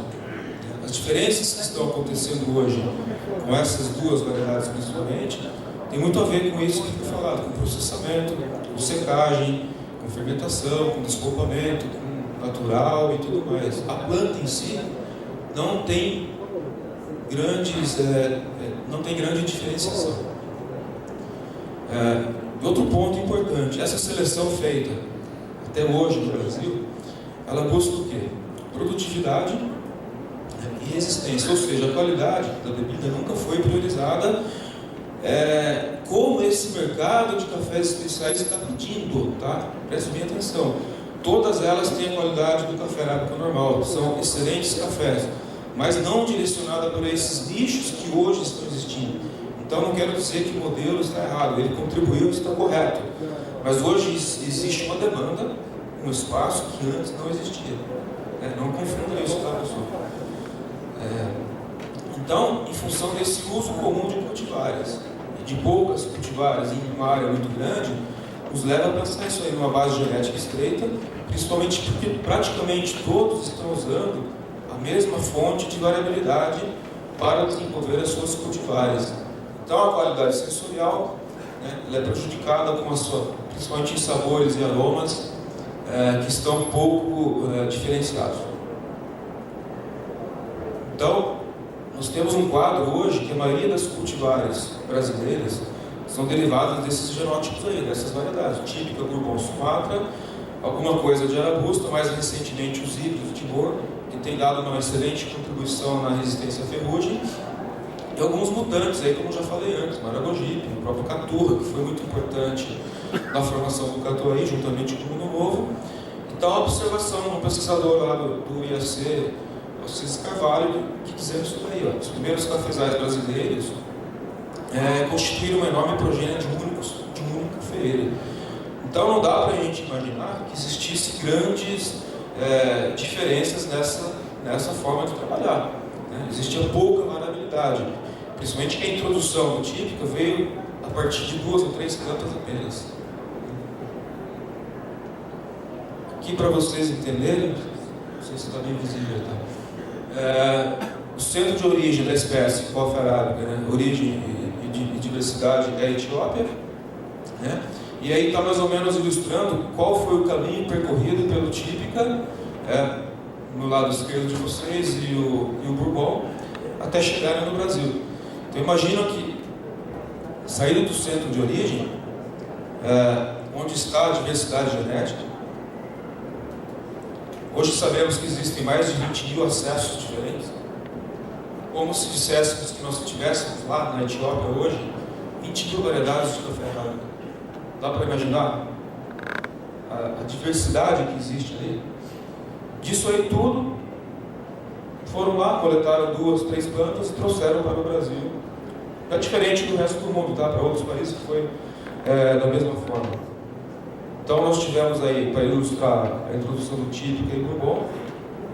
D: As diferenças que estão acontecendo hoje, com essas duas variedades principalmente, tem muito a ver com isso que foi falado, com processamento, com secagem, com fermentação, com desculpamento, com natural e tudo mais. A planta em si não tem grande diferenciação. Outro ponto importante, essa seleção feita até hoje no Brasil, ela busca o quê? Produtividade e resistência, ou seja, a qualidade da bebida nunca foi priorizada como esse mercado de cafés especiais está pedindo, tá? Preste bem atenção. Todas elas têm a qualidade do café arábica normal, são excelentes cafés, mas não direcionada para esses nichos que hoje estão existindo. Então não quero dizer que o modelo está errado, ele contribuiu e está correto. Mas hoje existe uma demanda, um espaço que antes não existia. Não confunda isso, tá, pessoal? Então, em função desse uso comum de cultivares, e de poucas cultivares em uma área muito grande, nos leva a pensar isso aí numa base genética estreita, principalmente porque praticamente todos estão usando a mesma fonte de variabilidade para desenvolver as suas cultivares. Então a qualidade sensorial ela é prejudicada com principalmente em sabores e aromas que estão um pouco diferenciados. Então, nós temos um quadro hoje que a maioria das cultivares brasileiras são derivadas desses genótipos aí, dessas variedades, típica Bourbon Sumatra, alguma coisa de Arabusta, mais recentemente os híbridos de Timor, que tem dado uma excelente contribuição na resistência à ferrugem, e alguns mutantes aí, como eu já falei antes, Maragogipe, o próprio Caturra, que foi muito importante na formação do Catuai, juntamente com o Mundo Novo. Então, a observação, um pesquisador lá do IAC, o Cis Carvalho, que dizendo isso daí, ó, os primeiros cafezais brasileiros constituíram uma enorme progênie de um único cafeeiro. Então, não dá para a gente imaginar que existisse grandes diferenças nessa forma de trabalhar. Existia pouca variabilidade, principalmente que a introdução do típica veio a partir de 2 ou 3 plantas apenas. Aqui, para vocês entenderem, não sei se está bem visível, tá? O centro de origem da espécie Coffea arábica, origem e diversidade é a Etiópia, e aí está mais ou menos ilustrando qual foi o caminho percorrido pelo típica, no lado esquerdo de vocês, e o Bourbon, até chegarem no Brasil. Então imagina que, saído do centro de origem, onde está a diversidade genética, hoje sabemos que existem mais de 20 mil acessos diferentes, como se disséssemos que nós tivéssemos lá na Etiópia hoje 20 mil variedades de café arábica. Dá para imaginar a diversidade que existe ali? Disso aí tudo, foram lá, coletaram 2, 3 plantas e trouxeram para o Brasil. É diferente do resto do mundo, tá? Para outros países que foi da mesma forma. Então nós tivemos aí, para ilustrar a introdução do típica e do Bourbon,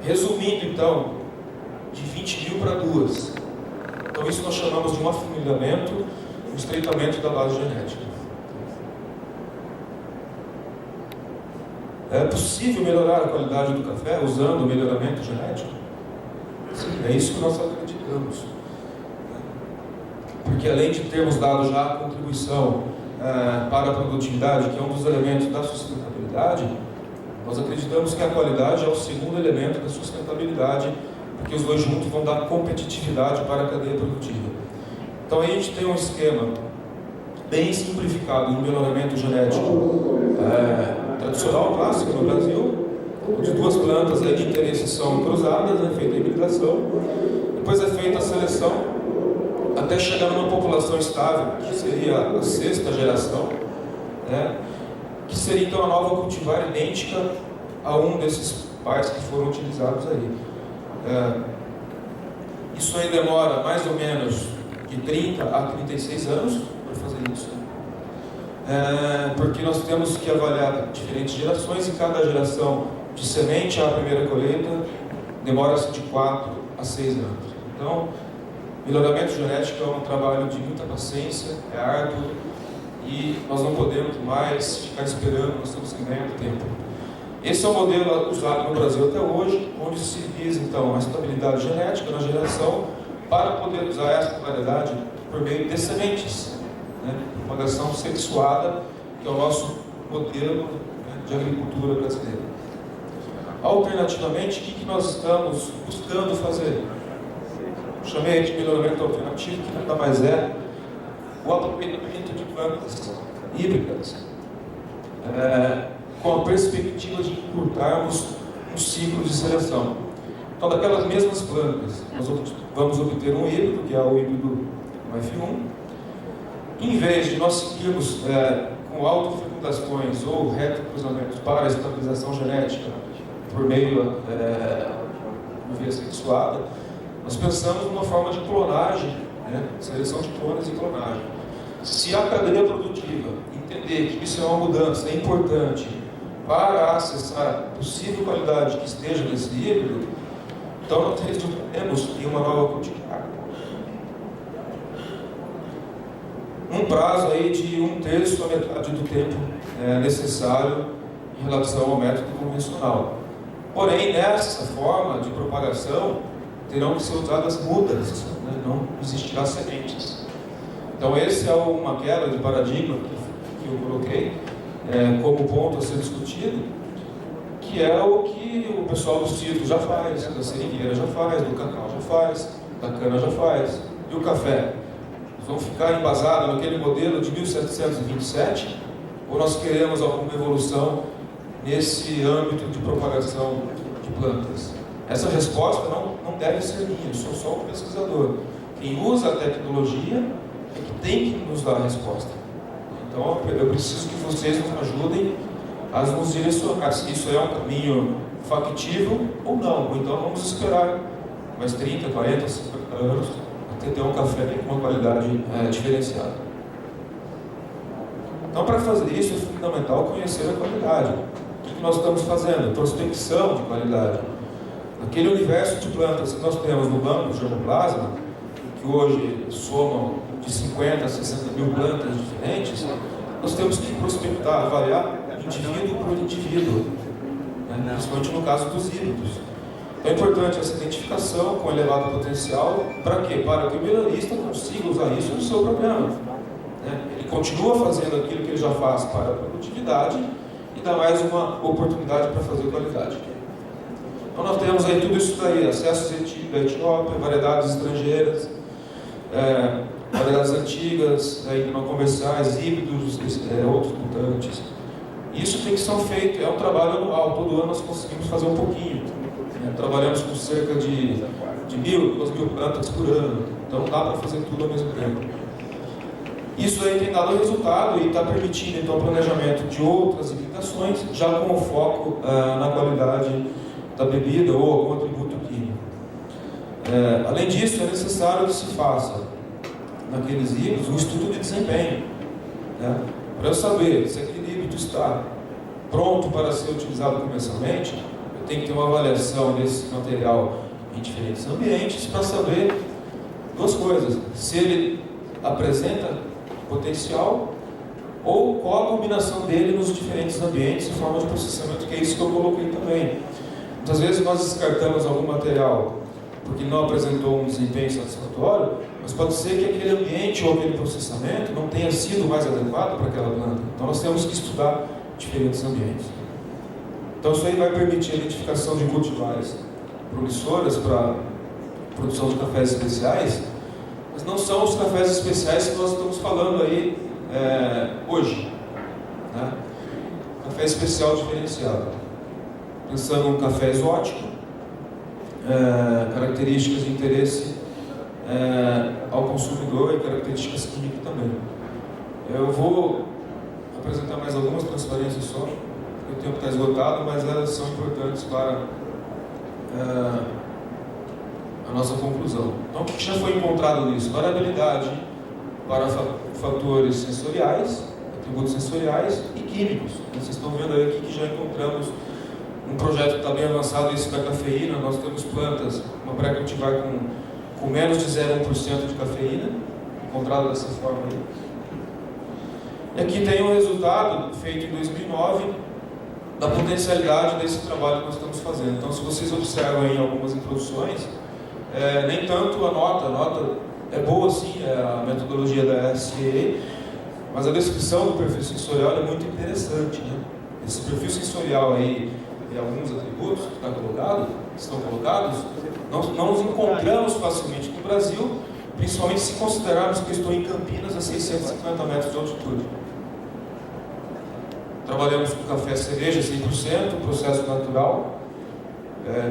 D: resumindo então, de 20 mil para 2. Então isso nós chamamos de um afunilhamento, um estreitamento da base genética. É possível melhorar a qualidade do café usando o melhoramento genético? Sim, é isso que nós acreditamos. porque além de termos dado já a contribuição para a produtividade, que é um dos elementos da sustentabilidade, nós acreditamos que a qualidade é o segundo elemento da sustentabilidade, porque os dois juntos vão dar competitividade para a cadeia produtiva. Então aí a gente tem um esquema bem simplificado de melhoramento genético tradicional, clássico no Brasil, onde duas plantas de interesse são cruzadas, é feita a hibridação, depois é feita a seleção, até chegar numa população estável, que seria a 6ª geração, que seria então a nova cultivar idêntica a um desses pais que foram utilizados aí. Isso aí demora mais ou menos de 30 a 36 anos para fazer isso. Porque nós temos que avaliar diferentes gerações e cada geração de semente à primeira colheita demora-se de 4 a 6 anos. Então, melhoramento genético é um trabalho de muita paciência, é árduo e nós não podemos mais ficar esperando, nós temos que ganhar tempo. Esse é o modelo usado no Brasil até hoje, onde se visa então a estabilidade genética na geração para poder usar essa variedade por meio de sementes, propagação sexuada, que é o nosso modelo de agricultura brasileira. Alternativamente, o que nós estamos buscando fazer? Chamei de melhoramento alternativo, que nada mais é o aproveitamento de plantas híbridas, com a perspectiva de encurtarmos um ciclo de seleção. Então, daquelas mesmas plantas, nós vamos obter um híbrido, que é o híbrido F1. Em vez de nós seguirmos com autofecundações ou retrocruzamentos para a estabilização genética por meio de via sexuada, nós pensamos numa forma de clonagem, seleção de clones e clonagem. Se a cadeia produtiva entender que isso é uma mudança, é importante para acessar a possível qualidade que esteja nesse híbrido, então nós resolvemos em uma nova cultivar. Um prazo aí de 1/3 a metade do tempo necessário em relação ao método convencional. Porém, nessa forma de propagação, terão que ser usadas mudas, não existirá sementes. Então, essa é uma quebra de paradigma que eu coloquei como ponto a ser discutido, que é o que o pessoal do citro já faz, da seringueira já faz, do cacau já faz, da cana já faz, e o café. Nós vamos ficar embasados naquele modelo de 1727, ou nós queremos alguma evolução nesse âmbito de propagação de plantas? Essa resposta não deve ser minha, eu sou só um pesquisador. Quem usa a tecnologia é que tem que nos dar a resposta. Então, eu preciso que vocês nos ajudem a nos direcionar se isso é um caminho factível ou não. Ou então vamos esperar mais 30, 40, 50 anos até ter um café com uma qualidade diferenciada. Então, para fazer isso, é fundamental conhecer a qualidade. O que nós estamos fazendo? Prospecção de qualidade. Aquele universo de plantas que nós temos no banco de germoplasma, que hoje somam de 50 a 60 mil plantas diferentes, nós temos que prospectar, avaliar indivíduo por indivíduo, principalmente no caso dos híbridos. Então é importante essa identificação com elevado potencial, para quê? Para que o melhorista consiga usar isso no seu programa. Ele continua fazendo aquilo que ele já faz para a produtividade e dá mais uma oportunidade para fazer qualidade. Então nós temos aí tudo isso daí, acessos da Etiópia, variedades estrangeiras, variedades antigas, não comerciais, híbridos, outros mutantes. Isso tem que ser feito, é um trabalho anual, todo ano nós conseguimos fazer um pouquinho. Trabalhamos com cerca de 1.000, 2.000 plantas por ano, então dá para fazer tudo ao mesmo tempo. Isso aí tem dado resultado e está permitindo então o planejamento de outras aplicações, já com o foco na qualidade da bebida ou algum atributo químico. Além disso, é necessário que se faça naqueles híbridos um estudo de desempenho, para eu saber se aquele híbrido está pronto para ser utilizado comercialmente. Eu tenho que ter uma avaliação desse material em diferentes ambientes para saber duas coisas: se ele apresenta potencial ou qual a combinação dele nos diferentes ambientes e forma de processamento, que é isso que eu coloquei também. Muitas vezes nós descartamos algum material porque ele não apresentou um desempenho satisfatório, mas pode ser que aquele ambiente ou aquele processamento não tenha sido mais adequado para aquela planta. Então nós temos que estudar diferentes ambientes. Então isso aí vai permitir a identificação de cultivares promissoras para produção de cafés especiais, mas não são os cafés especiais que nós estamos falando aí hoje, né? Café especial diferenciado, pensando num café exótico, características de interesse ao consumidor e características químicas também. Eu vou apresentar mais algumas transparências só, porque o tempo está esgotado, mas elas são importantes para a nossa conclusão. Então, o que já foi encontrado nisso? Variabilidade para fatores sensoriais, atributos sensoriais e químicos. Vocês estão vendo aí aqui que já encontramos um projeto que está bem avançado, isso da cafeína. Nós temos plantas, uma pré-cultivar com menos de 0,1% de cafeína, encontrada dessa forma aí. E aqui tem um resultado feito em 2009 da potencialidade desse trabalho que nós estamos fazendo. Então, se vocês observam aí algumas introduções, nem tanto a nota é boa sim, a metodologia da SCA, mas a descrição do perfil sensorial é muito interessante, né? Esse perfil sensorial aí e alguns atributos que estão colocados, não os encontramos facilmente no Brasil, principalmente se considerarmos que eu estou em Campinas a 650 metros de altitude. Trabalhamos com café cereja 100%, processo natural,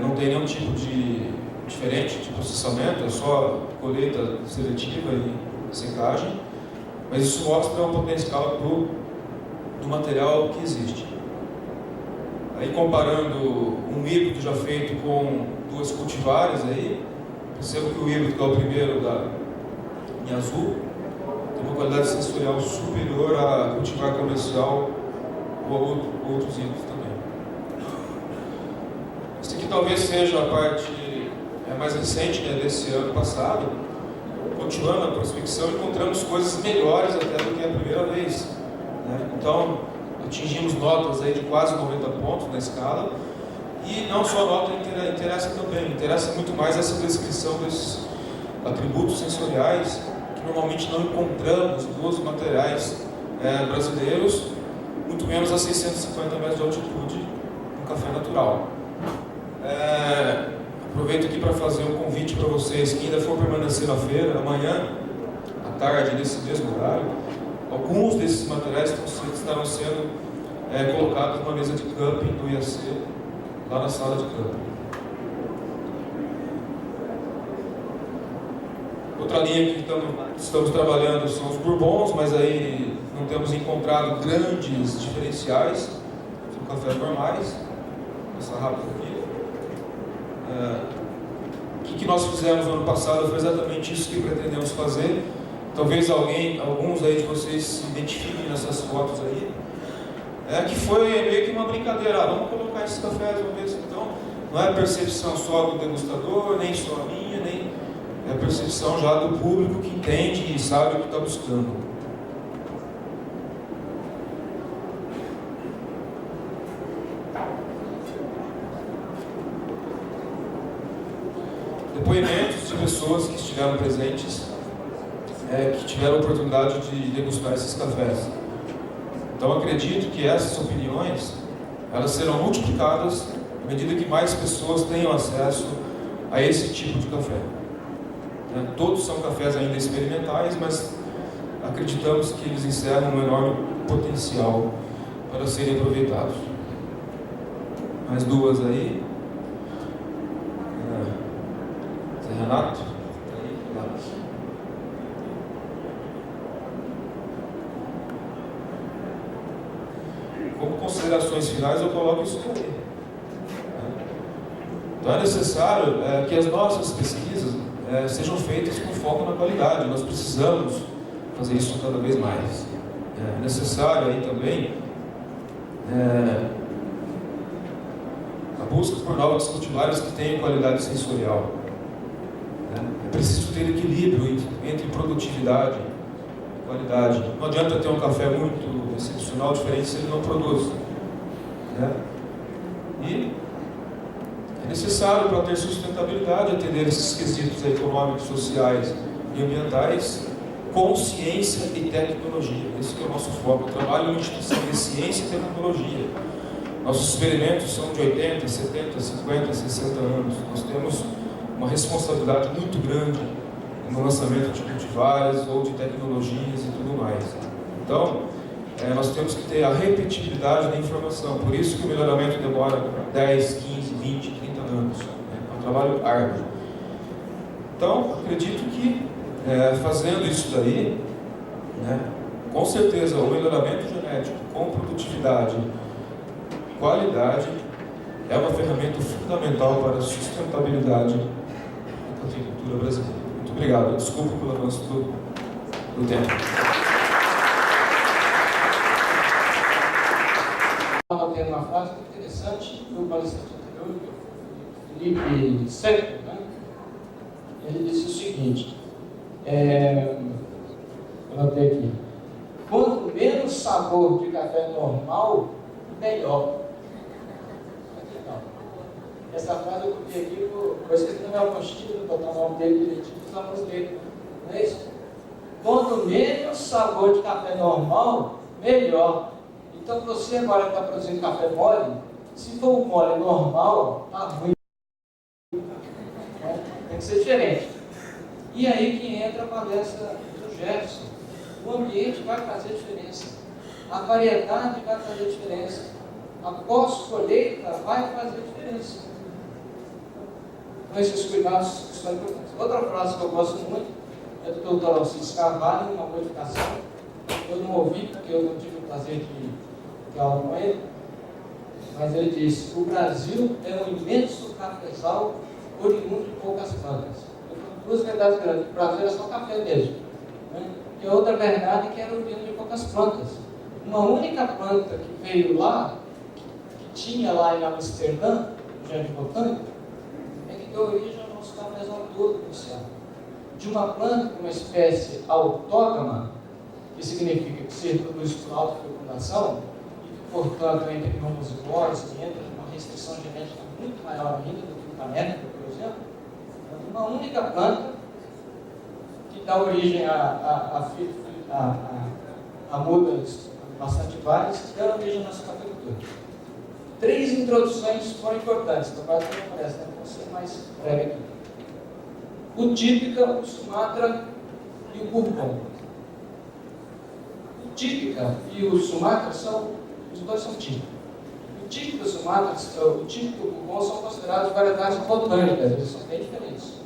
D: não tem nenhum tipo de diferente de processamento, é só colheita seletiva e secagem, mas isso mostra o potencial do material que existe. Aí comparando um híbrido já feito com duas cultivares aí, percebo que o híbrido, que é o primeiro em azul, tem uma qualidade sensorial superior à cultivar comercial ou a outros híbridos também. Esse aqui talvez seja a parte mais recente, né, desse ano passado. Continuando a prospecção, encontramos coisas melhores até do que a primeira vez, né? Então, atingimos notas aí de quase 90 pontos na escala, e não só a nota interessa também, interessa muito mais essa descrição desses atributos sensoriais que normalmente não encontramos nos materiais brasileiros, muito menos a 650 metros de altitude no café natural. Aproveito aqui para fazer um convite para vocês que ainda for permanecer na feira, amanhã, à tarde, nesse mesmo horário, alguns desses materiais estarão sendo colocados numa mesa de camping do IAC, lá na sala de camping. Outra linha que estamos trabalhando são os bourbons, mas aí não temos encontrado grandes diferenciais, são cafés normais. Vou passar rápido aqui. O que nós fizemos no ano passado foi exatamente isso que pretendemos fazer. Talvez alguns aí de vocês se identifiquem nessas fotos aí. Que foi meio que uma brincadeira. Vamos colocar esses cafés, vamos ver se então. Não é percepção só do degustador, nem só a minha, nem é a percepção já do público que entende e sabe o que está buscando. Depoimentos de pessoas que estiveram presentes, que tiveram a oportunidade de degustar esses cafés. Então acredito que essas opiniões elas serão multiplicadas à medida que mais pessoas tenham acesso a esse tipo de café. Todos são cafés ainda experimentais, mas acreditamos que eles encerram um enorme potencial para serem aproveitados. Mais duas aí. Zé Renato. Como considerações finais, eu coloco isso aí. Então é necessário que as nossas pesquisas sejam feitas com foco na qualidade. Nós precisamos fazer isso cada vez mais. É necessário aí também a busca por novas cultivares que tenham qualidade sensorial. É preciso ter equilíbrio entre produtividade e qualidade. Não adianta ter um café muito excepcional, diferente, se ele não produz. E necessário para ter sustentabilidade, atender esses quesitos econômicos, sociais e ambientais, com ciência e tecnologia. Esse que é o nosso foco. Eu trabalho em uma instituição de ciência e tecnologia. Nossos experimentos são de 80, 70, 50, 60 anos. Nós temos uma responsabilidade muito grande no lançamento de cultivares ou de tecnologias e tudo mais. Então, nós temos que ter a repetibilidade da informação. Por isso que o melhoramento demora 10, 15, 20, 30 anos. É um trabalho árduo. Então, acredito que fazendo isso daí, com certeza o melhoramento genético com produtividade, qualidade, é uma ferramenta fundamental para a sustentabilidade da cafeicultura brasileira. Muito obrigado. Desculpa pelo avanço do tempo.
B: Estava tendo uma frase muito interessante do palestrante anterior, Felipe Seco, ele disse o seguinte, eu notei aqui, quanto menos sabor de café normal, melhor. Essa frase eu copiei aqui, vou escrever no meu apostilo, botar o nome dele direitinho, os alunos dele, não é isso? Quanto menos sabor de café normal, melhor. Então você agora que está produzindo café mole, se for um mole normal, está ruim. Tem que ser diferente. E aí que entra a palestra do Gerson. O ambiente vai fazer diferença. A variedade vai fazer diferença. A pós-colheita vai fazer diferença. Então esses cuidados são importantes. Outra frase que eu gosto muito é do Dr. Alcides Carvalho, uma modificação. Eu não ouvi porque eu não tive o prazer de aula com ele, mas ele disse: o Brasil é um imenso cafezal oriundo de poucas plantas. Duas verdades grandes. O Brasil é só café mesmo. E a outra verdade que era oriundo de poucas plantas. Uma única planta que veio lá, que tinha lá em Amsterdã, no Jardim Botânico, é que deu origem ao nosso cafezal todo inicial. De uma planta, uma espécie autógama, que significa que se reproduz por autofecundação, e que, portanto, entra em homozigose, que entra numa restrição genética muito maior ainda do que o canético, por exemplo, uma única planta que dá origem a mudas bastante várias, que dão origem à nossa cafeicultura. 3 introduções foram importantes, então quase não aparece, vou ser mais breve aqui. O típica, o Sumatra e o Bourbon. O típica e o Sumatra os dois são típicos. O típico do Sumatra, o típico e o Bourbon são considerados variedades botânicas, eles são bem diferentes.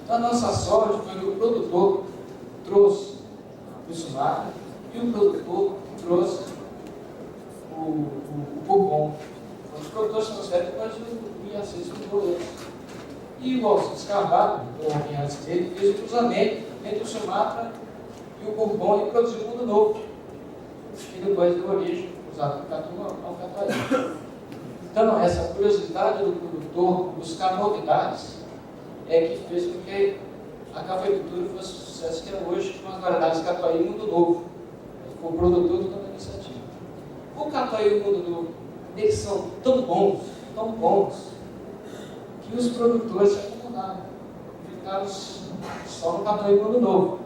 B: A nossa sorte foi que o produtor trouxe o Sumatra e o produtor trouxe o Bourbon. Os produtores trouxeram depois o Iacês mudou eles. E o Alcides Carvalho, o antes dele, fez o cruzamento entre o Sumatra e o Bourbon e produziu um mundo novo. E depois deu origem, usado por Catu, ao Catuaí. Então, essa curiosidade do produtor buscar novidades é que fez com que a cafeicultura fosse o sucesso que é hoje, com as variedades Catuaí e Mundo Novo. O produtor tomou a iniciativa. O Catuaí e o Mundo Novo, eles são tão bons, que os produtores se acomodaram. Ficaram só no Catuaí e Mundo Novo.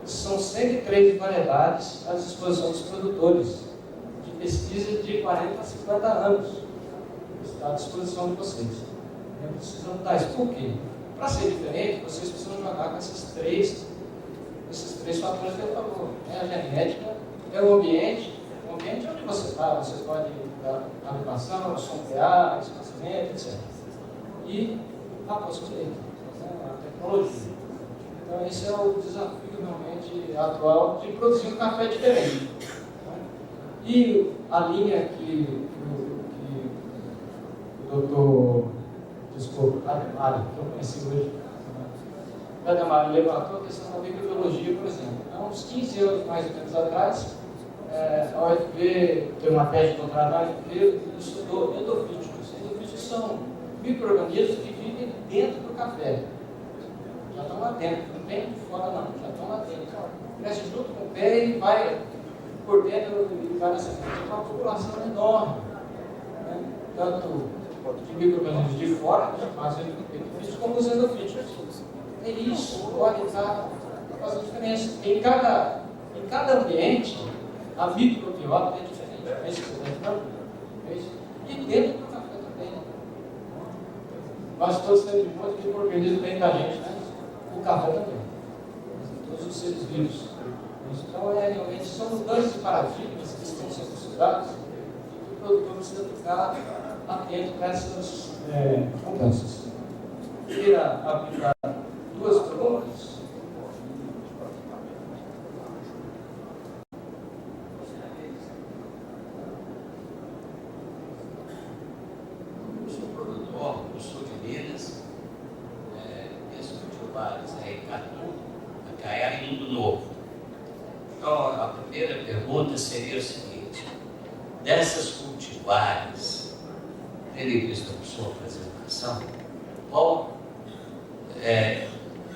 B: São 103 variedades à disposição dos produtores, de pesquisa de 40 a 50 anos. Está à disposição de vocês. Não precisam mudar isso. Por quê? Para ser diferente, vocês precisam jogar com esses três fatores que eu falou. É a genética, é o ambiente onde você está, você pode dar adequação, sombrear, espaçamento, etc. E a pós-colheita, a tecnologia. Então esse é o desafio realmente atual de produzir um café diferente. E a linha que o doutor, desculpa, Ademar, que eu conheci hoje, o Ademar levantou a questão da microbiologia, por exemplo. Há uns 15 anos, mais ou menos atrás, a UFV teve uma tese de doutorado e estudou endofíticos. Endofíticos são micro-organismos que vivem dentro do café. Já estão lá dentro, não vem de fora não, já estão lá dentro. Cresce junto com o pé e vai por dentro e vai nessa frente. É uma população enorme, né? Tanto de micro-organismos de fora, mas ele fiz como os endofíticos. É isso, pode estar fazendo diferença. Em cada ambiente, a microbiota é diferente. É isso que você está falando. E dentro do café também. Nós todos temos um monte de micro-organismo dentro da gente, né? O café também. Todos os seres vivos. Então, realmente, são mudanças de paradigmas que estão sendo estudadas e o produtor precisa ficar atento a essas mudanças. Queria aplicar duas perguntas.
F: Eu sou produtor do sul de Minas, minhas cultivares é Icatu, Acaiá e Mundo Novo. Então, a primeira pergunta seria o seguinte: dessas cultivares, tendo em vista a sua apresentação, qual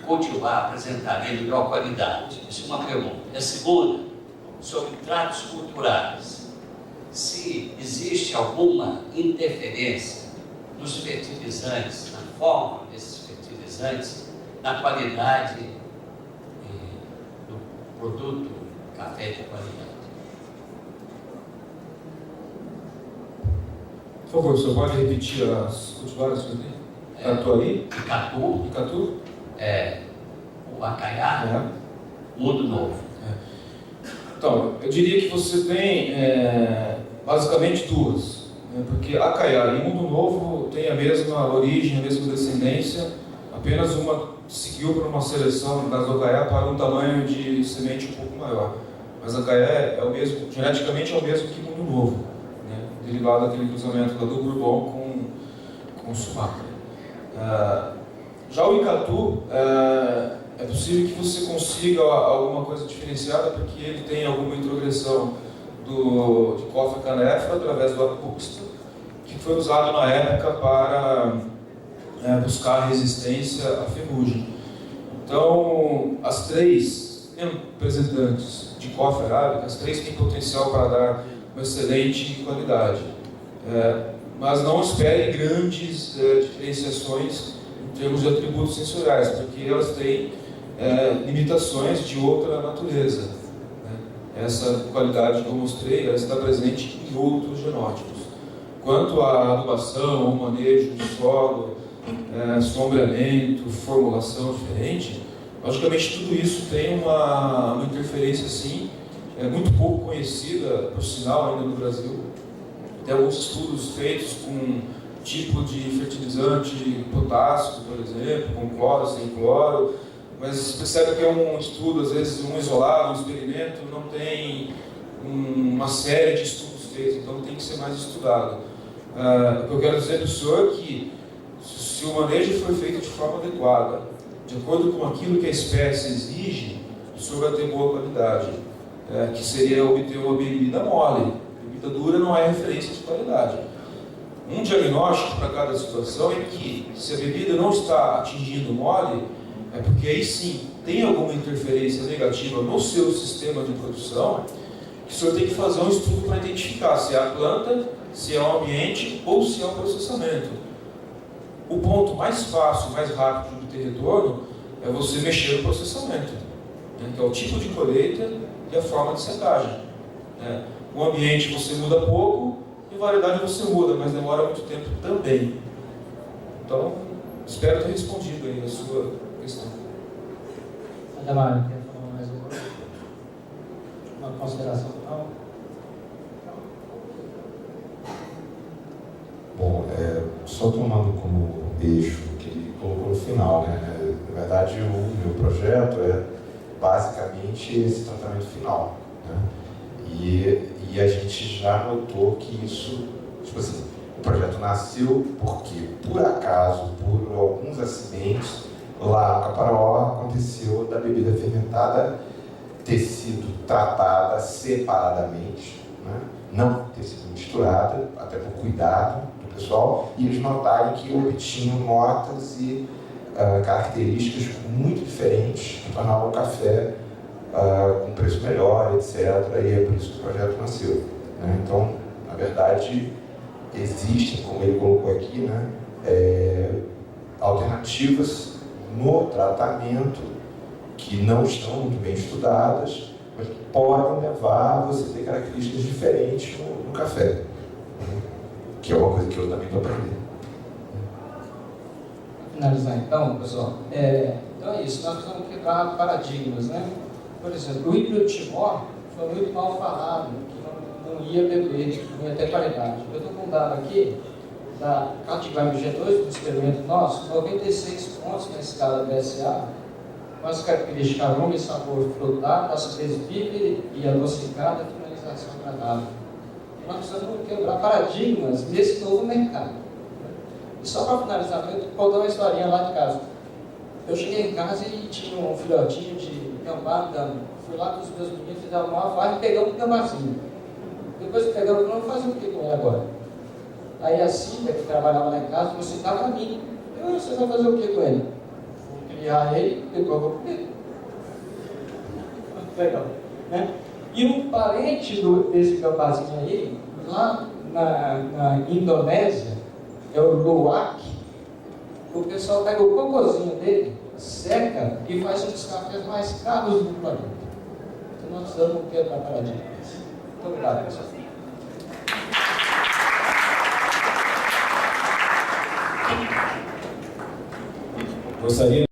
F: cultivar apresentaria melhor qualidade? Isso é uma pergunta. E a segunda, sobre tratos culturais. Se existe alguma interferência dos fertilizantes, na forma desses fertilizantes, na qualidade do produto café de qualidade.
D: Por favor, você pode repetir as cultivares que eu tenho? Catuari?
F: Icatu, o Acaiá, Mundo Novo.
D: Então, eu diria que você tem basicamente duas, né? Porque Acaiá e Mundo Novo têm a mesma origem, a mesma descendência, apenas uma seguiu por uma seleção, no caso do Acaiá, para um tamanho de semente um pouco maior. Mas Acaiá é o mesmo, geneticamente é o mesmo que Mundo Novo, né? Derivado daquele cruzamento da do Bourbon com o Sumatra. Já o Icatu, é possível que você consiga alguma coisa diferenciada, porque ele tem alguma introgressão de cofa-canéfora através do acústico, que foi usado na época para buscar resistência à ferrugem. Então, as três representantes de cofa arábica, as três têm potencial para dar uma excelente qualidade. Mas não espere grandes diferenciações em termos de atributos sensoriais, porque elas têm limitações de outra natureza, né? Essa qualidade que eu mostrei, ela está presente em outros genótipos. Quanto à adubação, o manejo do solo, sombreamento, formulação diferente, logicamente tudo isso tem uma interferência, sim, muito pouco conhecida, por sinal, ainda no Brasil. Tem alguns estudos feitos com tipo de fertilizante potássico, por exemplo, com cloro, sem cloro, mas você percebe que é um estudo, às vezes um isolado, um experimento, não tem uma série de estudos feitos, então tem que ser mais estudado. O que eu quero dizer para o senhor é que se o manejo for feito de forma adequada, de acordo com aquilo que a espécie exige, o senhor vai ter boa qualidade, que seria obter uma bebida mole. Bebida dura não é referência de qualidade. Um diagnóstico para cada situação é que, se a bebida não está atingindo mole, é porque aí sim tem alguma interferência negativa no seu sistema de produção, que o senhor tem que fazer um estudo para identificar se é a planta, se é o ambiente ou se é o processamento. O ponto mais fácil, mais rápido de obter retorno é você mexer no processamento, né, que é o tipo de colheita e a forma de secagem. O ambiente você muda pouco, e variedade você muda, mas demora muito tempo também. Então, espero ter respondido aí a sua questão.
B: Ademar, quer falar mais uma consideração final?
C: Bom, só tomando como eixo que ele colocou no final, né? Na verdade, o meu projeto é basicamente esse tratamento final, né? E a gente já notou que isso, tipo assim, o projeto nasceu porque, por acaso, por alguns acidentes, lá no Caparaó aconteceu da bebida fermentada ter sido tratada separadamente, né? Não ter sido misturada, até por cuidado do pessoal, e eles notarem que obtinham notas e características muito diferentes que tornavam o café com preço melhor, etc. E é por isso que o projeto nasceu, né? Então, na verdade, existem, como ele colocou aqui, né, alternativas no tratamento que não estão muito bem estudadas, mas que podem levar a você ter características diferentes no café, que é uma coisa que eu também estou aprendendo.
B: Finalizar então, pessoal. Então é isso, nós precisamos quebrar paradigmas, né? Por exemplo, o Ibn Timor foi muito mal falado, que não ia beber, não ia ter qualidade. Eu estou com um dado aqui, da Cativame G2, do experimento nosso, 96 pontos na escala BSA, com as características aroma e sabor frutado, acidez vívida e adocicada, finalização agradável. Nós precisamos quebrar paradigmas nesse novo mercado. E só para finalizamento, vou dar uma historinha lá de casa. Eu cheguei em casa e tinha um filhotinho de gambá andando. Fui lá com os meus meninos, fizemos uma farra e pegamos um gambazinho. Depois que pegamos, vamos fazer o que com ele agora? Aí a Cida, que trabalhava lá em casa, falou assim, dá para mim. Você vai fazer o que com ele? Vou criar ele, depois vou comer. Legal, né? E um parente desse gambazinho aí, lá na Indonésia, é o luwak. O pessoal pega o cocôzinho dele, seca e faz um dos cafés mais caros do planeta. Então nós precisamos quebrar paradigmas. Muito obrigado, pessoal.
A: Gostaria